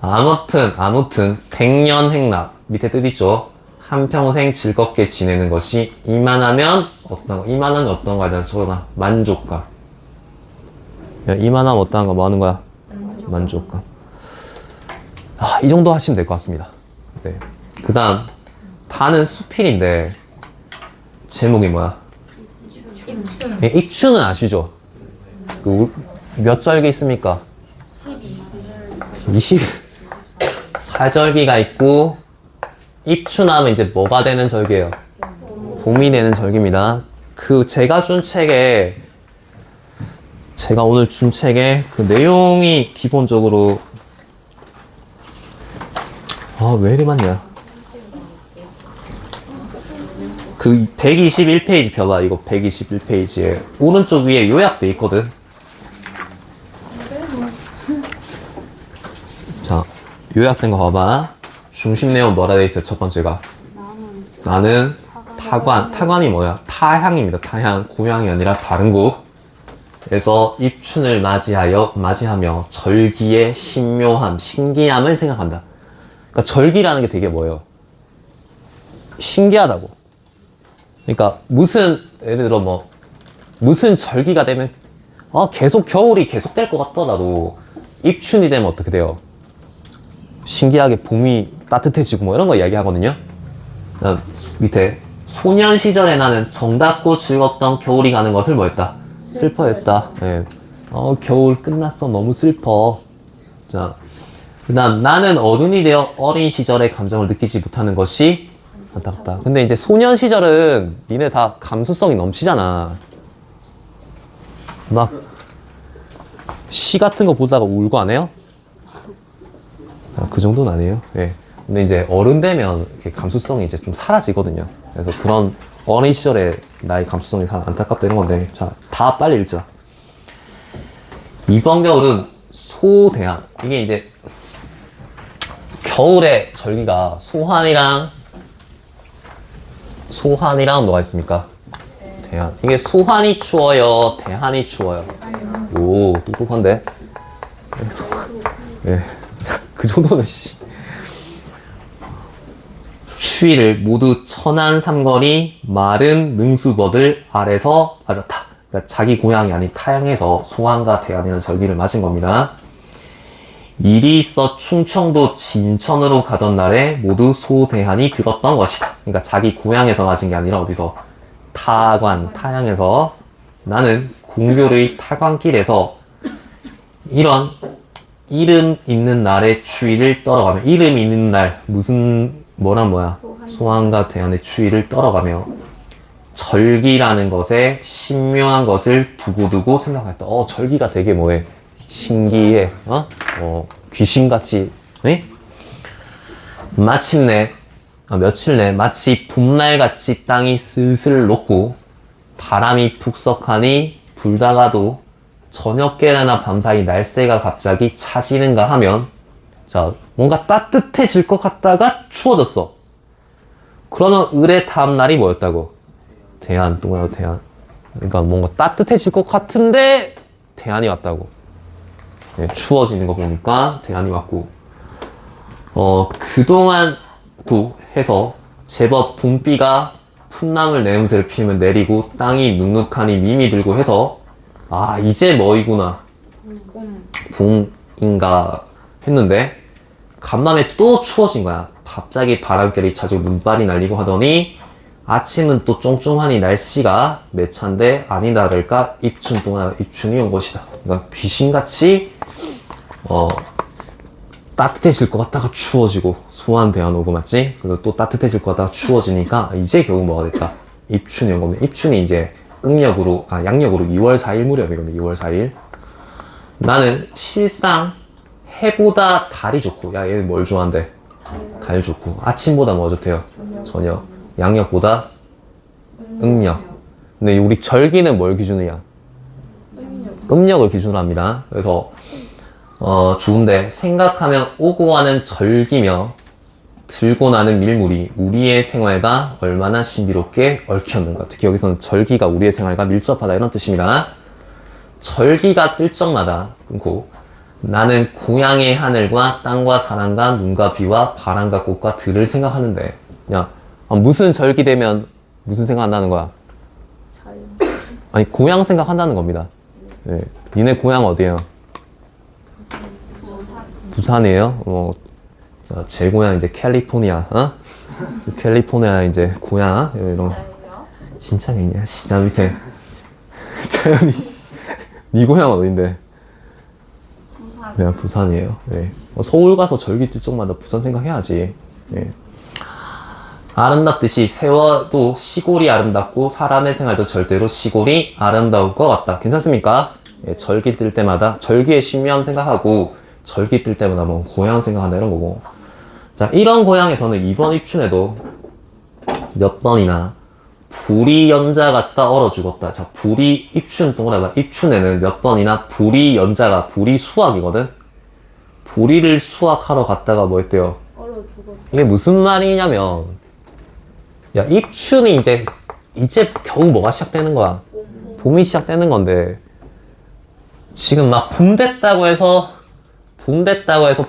아무튼 백년행락 밑에 뜻 있죠. 한평생 즐겁게 지내는 것이 이만하면 어떤 거에 대한 적어놔. 만족감. 야, 이만하면 어떠한 거 뭐 하는 거야? 만족감. 아, 이 정도 하시면 될 것 같습니다. 네. 그 다음 다는 수필인데 제목이 뭐야? 입춘. 네, 입춘은 아시죠? 그 몇 절기 있습니까? 24절기가 있고 입춘하면 이제 뭐가 되는 절기예요? 봄이 되는 절기입니다. 그 제가 오늘 준 책에 그 내용이 기본적으로 왜 이리 많냐? 그 121페이지 펴봐. 이거 121페이지에 오른쪽 위에 요약돼 있거든. 자, 요약된 거 봐봐. 중심 내용 뭐라 돼 있어요? 첫 번째가 나는 타관이 뭐야? 타향입니다. 타향. 고향이 아니라 다른 곳. 그래서 입춘을 맞이하며 절기의 신묘함, 신기함을 생각한다. 그러니까 절기라는 게 되게 뭐예요? 신기하다고. 그러니까 예를 들어 무슨 절기가 되면 계속 겨울이 계속될 것 같더라도 입춘이 되면 어떻게 돼요? 신기하게 봄이 따뜻해지고 뭐 이런 거 이야기하거든요. 밑에 소년 시절에 나는 정답고 즐겁던 겨울이 가는 것을 뭐 했다? 슬퍼했다. 네. 겨울 끝났어. 너무 슬퍼. 자, 그 다음 나는 어른이 되어 어린 시절의 감정을 느끼지 못하는 것이 안타깝다. 근데 이제 소년 시절은 니네 다 감수성이 넘치잖아. 막 시 같은 거 보다가 울고 안 해요? 그 정도는 아니에요. 네. 근데 이제 어른 되면 이렇게 감수성이 이제 좀 사라지거든요. 그래서 그런 어린 시절에 나의 감수성이 안타깝다 이런 건데, 자, 다 빨리 읽자. 이번 겨울은 소대한. 이게 이제 겨울의 절기가 소환이랑 뭐가 있습니까? 대한. 이게 소환이 추워요? 대한이 추워요? 오, 똑똑한데? 네. 그 정도는 추위를 모두 천안 삼거리 마른 능수버들 아래서 맞았다. 그러니까 자기 고향이 아닌 타향에서 소환과 대한이라는 절기를 맞은 겁니다. 일이 있어 충청도 진천으로 가던 날에 모두 소대한이 들었던 것이다. 그러니까 자기 고향에서 맞은 게 아니라 어디서? 타향에서. 나는 궁교의 타관길에서 이런 이름 있는 날의 추위를 떨어가며, 이름 있는 날, 뭐야? 소환과 대한의 추위를 떨어가며 절기라는 것에 신묘한 것을 두고두고 생각했다. 절기가 되게 뭐해? 신기해. 귀신같이. 네? 며칠 내 마치 봄날같이 땅이 슬슬 녹고 바람이 푹석하니 불다가도 저녁게나 밤사이 날새가 갑자기 차지는가 하면, 자, 뭔가 따뜻해질 것 같다가 추워졌어. 그러면 을의 다음 날이 뭐였다고? 대한. 그러니까 뭔가 따뜻해질 것 같은데 대한이 왔다고. 네, 추워지는 거 보니까 대한이 왔고, 그동안도 해서 제법 봄비가 풋나물 내음새를 피우면 내리고 땅이 눅눅하니 밈이 들고 해서 아, 이제 뭐이구나. 봄인가 했는데 간밤에 또 추워진 거야. 갑자기 바람결이 차지고 눈발이 날리고 하더니 아침은 또 쫑쫑하니 날씨가 매찬데 아니나 다를까 입춘 동안 입춘이 온 것이다. 그러니까 귀신같이 따뜻해질 것 같다가 추워지고 소환 대안 오고 맞지? 그리고 또 따뜻해질 것 같다가 추워지니까 이제 겨우 뭐가 됐다. 입춘이 온 겁니다. 입춘이 이제 양력으로 2월 4일 무렵이거든요. 2월 4일. 나는 실상 해보다 달이 좋고, 야 얘는 뭘 좋아한대? 달 좋고. 아침보다 뭐 좋대요? 저녁. 양력보다 음력. 근데 우리 절기는 뭘 기준이야? 음력을 기준으로 합니다. 그래서 좋은데 생각하면 오고 가는 절기며 들고 나는 밀물이 우리의 생활과 얼마나 신비롭게 얽혔는가. 특히 여기서는 절기가 우리의 생활과 밀접하다 이런 뜻입니다. 절기가 뜰 적마다 끊고 나는 고향의 하늘과 땅과 사람과 눈과 비와 바람과 꽃과 들을 생각하는데 야 무슨 절기 되면 무슨 생각한다는 거야? 자연. 아니 고향 생각한다는 겁니다. 네. 니네 고향 어디예요? 부산이에요? 제 고향 이제 캘리포니아, 캘리포니아 이제 고향 이런. 진짜겠냐? 진짜 밑에 자연이. 니 고향 어딘데? 부산. 그냥 부산이에요. 네. 서울 가서 절기 뜰 적마다 부산 생각해야지. 네. 아름답듯이 세워도 시골이 아름답고 사람의 생활도 절대로 시골이 아름다울 것 같다. 괜찮습니까? 예, 절기 뜰 때마다 절기의 신묘함 생각하고 절기 뜰 때마다 뭐 고향 생각한다 이런 거고. 자, 이런 고향에서는 이번 입춘에도 몇 번이나 불이 연자가 따 얼어 죽었다. 자, 불이 입춘 동그라미 입춘에는 몇 번이나 불이 연자가 불이 수확이거든. 불이를 수확하러 갔다가 뭐 했대요? 얼어 죽었. 이게 무슨 말이냐면 야 입춘이 이제 겨우 뭐가 시작되는 거야? 봄이 시작되는 건데 지금 막 봄 됐다고 해서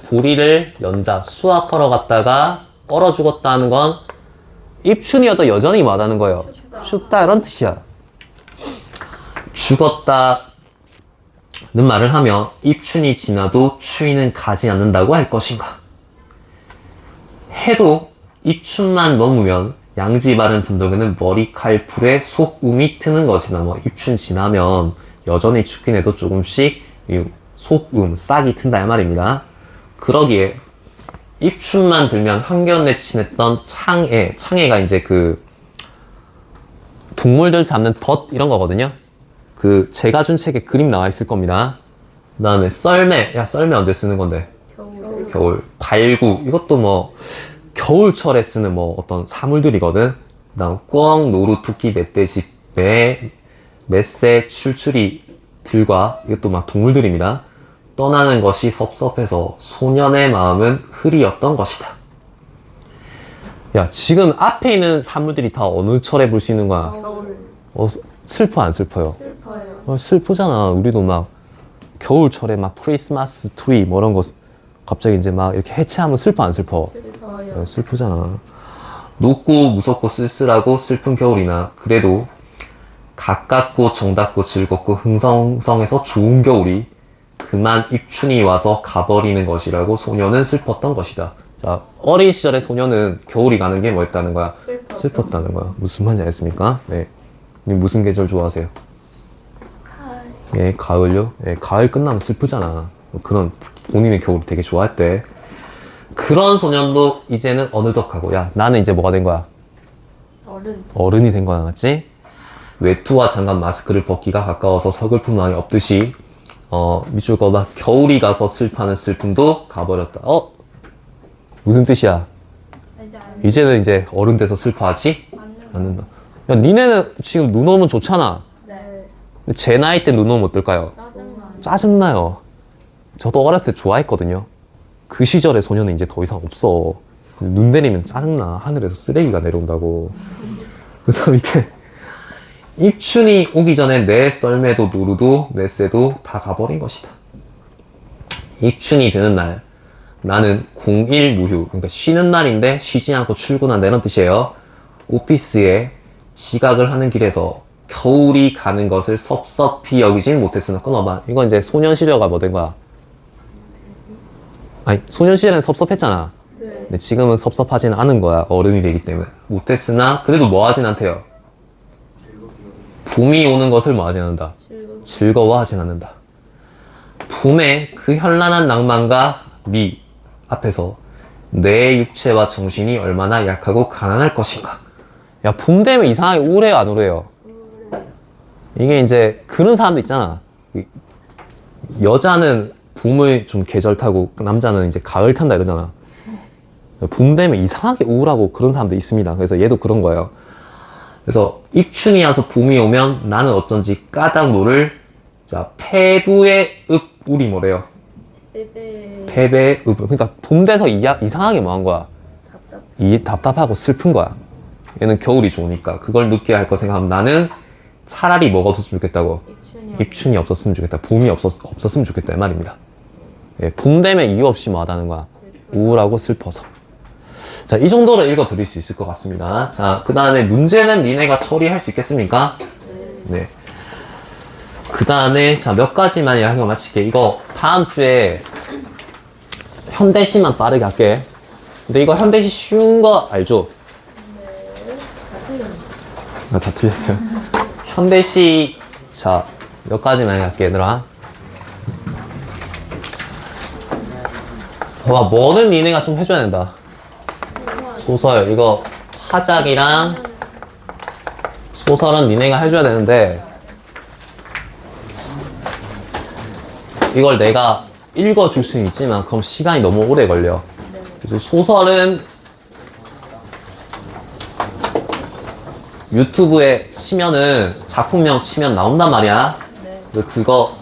보리를 연자 수확하러 갔다가 얼어 죽었다는 건 입춘이어도 여전히 뭐하다는 거예요? 춥다 이런 뜻이야. 죽었다는 말을 하며 입춘이 지나도 추위는 가지 않는다고 할 것인가? 해도 입춘만 넘으면 양지 바른 분동에는 머리칼풀에 속음이 트는 것이나 뭐 입춘 지나면 여전히 춥긴 해도 조금씩 속음, 싹이 튼다 이 말입니다. 그러기에 입춘만 들면 한겨울에 지냈던 창해가 이제 그 동물들 잡는 덫 이런 거거든요. 그 제가 준 책에 그림 나와 있을 겁니다. 그 다음에 썰매, 야 썰매 언제 쓰는 건데? 겨울. 발구, 이것도 뭐 겨울철에 쓰는 뭐 어떤 사물들이거든. 그 다음 꿩, 노루, 토끼, 멧돼지, 매, 맷새, 출출이 들과 이것도 막 동물들입니다. 떠나는 것이 섭섭해서 소년의 마음은 흐리었던 것이다. 야 지금 앞에 있는 사물들이 다 어느 철에 볼 수 있는 거야? 겨울. 슬퍼 안 슬퍼요? 슬퍼요. 슬프잖아. 우리도 막 겨울철에 막 크리스마스 트리 뭐 이런 거 갑자기 이제 막 이렇게 해체하면 슬퍼 안 슬퍼? 슬퍼요. 슬프잖아. 높고 무섭고 쓸쓸하고 슬픈 겨울이나 그래도 가깝고 정답고 즐겁고 흥성성해서 좋은 겨울이 그만 입춘이 와서 가버리는 것이라고 소녀는 슬펐던 것이다. 자, 어린 시절의 소녀는 겨울이 가는 게 뭐였다는 거야? 슬펐다는 거야. 무슨 말인지 알겠습니까? 네. 님 무슨 계절 좋아하세요? 가을. 예, 가을요? 예, 가을 끝나면 슬프잖아. 그런 본인의 겨울을 되게 좋아했대. 그런 소년도 이제는 어느덧 하고, 야, 나는 이제 뭐가 된 거야? 어른이 된 거야, 맞지? 외투와 장갑, 마스크를 벗기가 가까워서 서글픈 마음이 없듯이 밑줄 거다 겨울이 가서 슬퍼하는 슬픔도 가버렸다. 무슨 뜻이야? 이제는 이제 어른 돼서 슬퍼하지 않는다. 야, 니네는 지금 눈 오면 좋잖아. 네. 근데 제 나이 때 눈 오면 어떨까요? 짜증나요. 저도 어렸을 때 좋아했거든요. 그 시절의 소녀는 이제 더 이상 없어. 눈 내리면 짜증나. 하늘에서 쓰레기가 내려온다고. 그 다음 밑에 입춘이 오기 전에 내 썰매도 노루도 맷새도 다 가버린 것이다. 입춘이 되는 날 나는 공일무휴, 그러니까 쉬는 날인데 쉬지 않고 출근한다 이런 뜻이에요. 오피스에 지각을 하는 길에서 겨울이 가는 것을 섭섭히 여기진 못했으나 끊어봐. 이건 이제 소년 시절과 뭐 된 거야? 아니 소년 시절엔 섭섭했잖아. 네. 근데 지금은 섭섭하진 않은 거야. 어른이 되기 때문에. 못했으나 그래도 뭐 하진 않대요. 봄이 오는 것을 뭐 하진 않는다. 즐거워하진 않는다. 봄의 그 현란한 낭만과 미 앞에서 내 육체와 정신이 얼마나 약하고 가난할 것인가. 야, 봄 되면 이상하게 우울해요, 안 우울해요? 이게 이제 그런 사람도 있잖아. 여자는 봄을 좀 계절 타고 남자는 이제 가을 탄다 이러잖아. 봄 되면 이상하게 우울하고 그런 사람도 있습니다. 그래서 얘도 그런 거예요. 그래서 입춘이 와서 봄이 오면 나는 어쩐지 까닭 모를 자 패부의 읍울이 뭐래요? 패배의 읍. 그러니까 봄 돼서 이상하게 뭐 한 거야? 답답하고 슬픈 거야. 얘는 겨울이 좋으니까 그걸 느껴야 할 거 생각하면 나는 차라리 뭐가 없었으면 좋겠다고? 입춘이 없었으면 좋겠다. 봄이 없었으면 좋겠다 이 말입니다. 예, 봄 되면 이유 없이 뭐 하다는 거야? 우울하고 슬퍼서. 자, 이 정도로 읽어 드릴 수 있을 것 같습니다. 자, 그 다음에 문제는 니네가 처리할 수 있겠습니까? 네. 그 다음에 자, 몇 가지만 이야기를 마칠게. 이거 다음 주에 현대시만 빠르게 할게. 근데 이거 현대시 쉬운 거 알죠? 나 다 틀렸어요. 현대시 자, 몇 가지만 할게 얘들아. 봐봐, 뭐는 니네가 좀 해줘야 된다. 소설 이거 화작이랑 소설은 니네가 해줘야 되는데 이걸 내가 읽어줄 수는 있지만 그럼 시간이 너무 오래 걸려. 그래서 소설은 유튜브에 치면은 작품명 치면 나온단 말이야. 그거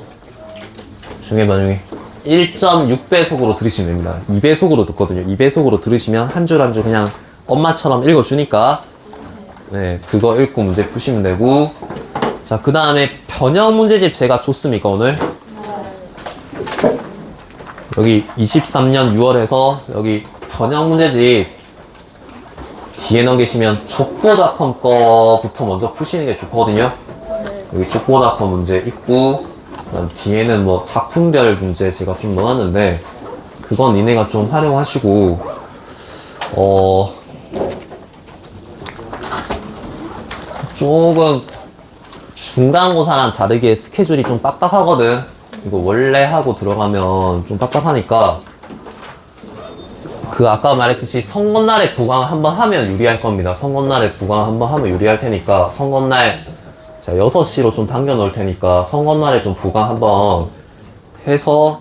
조용히 봐, 조용히. 1.6배속으로 들으시면 됩니다. 2배속으로 듣거든요. 2배속으로 들으시면 한 줄 한 줄 그냥 엄마처럼 읽어주니까 네, 그거 읽고 문제 푸시면 되고. 자, 그 다음에 변형 문제집 제가 줬습니까 오늘? 여기 23년 6월에서 여기 변형 문제집 뒤에 넘기시면 족보닷컴 거부터 먼저 푸시는 게 좋거든요. 여기 족보닷컴 문제 있고 그다음 뒤에는 뭐 작품별 문제 제가 좀 넣었는데 그건 니네가 좀 활용하시고 조금 중간고사랑 다르게 스케줄이 좀 빡빡하거든. 이거 원래 하고 들어가면 좀 빡빡하니까 그 아까 말했듯이 선거날에 보강을 한번 하면 유리할 겁니다. 선거날에 보강을 한번 하면 유리할 테니까 선거날 자 6시로 좀 당겨 놓을 테니까 선거날에 좀 보강 한번 해서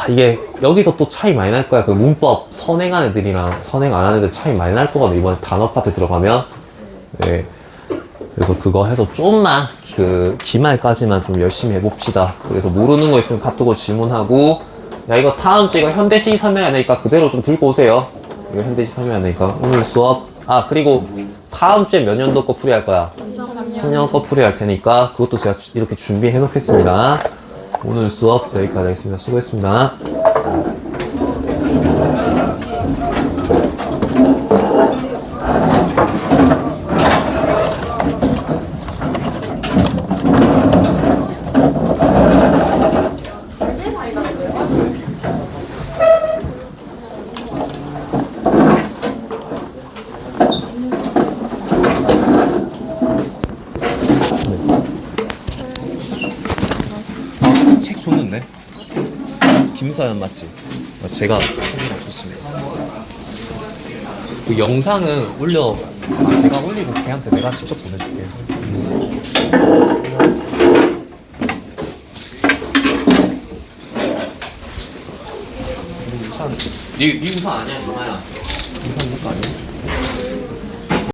이게 여기서 또 차이 많이 날 거야. 그 문법 선행한 애들이랑 선행 안 하는 애들 차이 많이 날 거거든. 이번에 단어 파트 들어가면. 네. 그래서 그거 해서 좀만 그 기말까지만 좀 열심히 해봅시다. 그래서 모르는 거 있으면 카톡으로 질문하고 야 이거 다음 주에 이거 현대시 설명해야 되니까 그대로 좀 들고 오세요. 이거 현대시 설명해야 되니까 오늘 수업 그리고 다음 주에 몇 년도 거 풀이 할 거야? 3년 거 풀이 할 테니까 그것도 제가 이렇게 준비해 놓겠습니다. 오늘 수업 여기까지 하겠습니다. 수고했습니다. 책 줬는데? 김서연 맞지? 제가 책이랑 줬습니다. 그 영상은 제가 올리고 걔한테 내가 직접 보내줄게. 우산, 네 우산 아니야, 누나야? 우산 누가 아니야?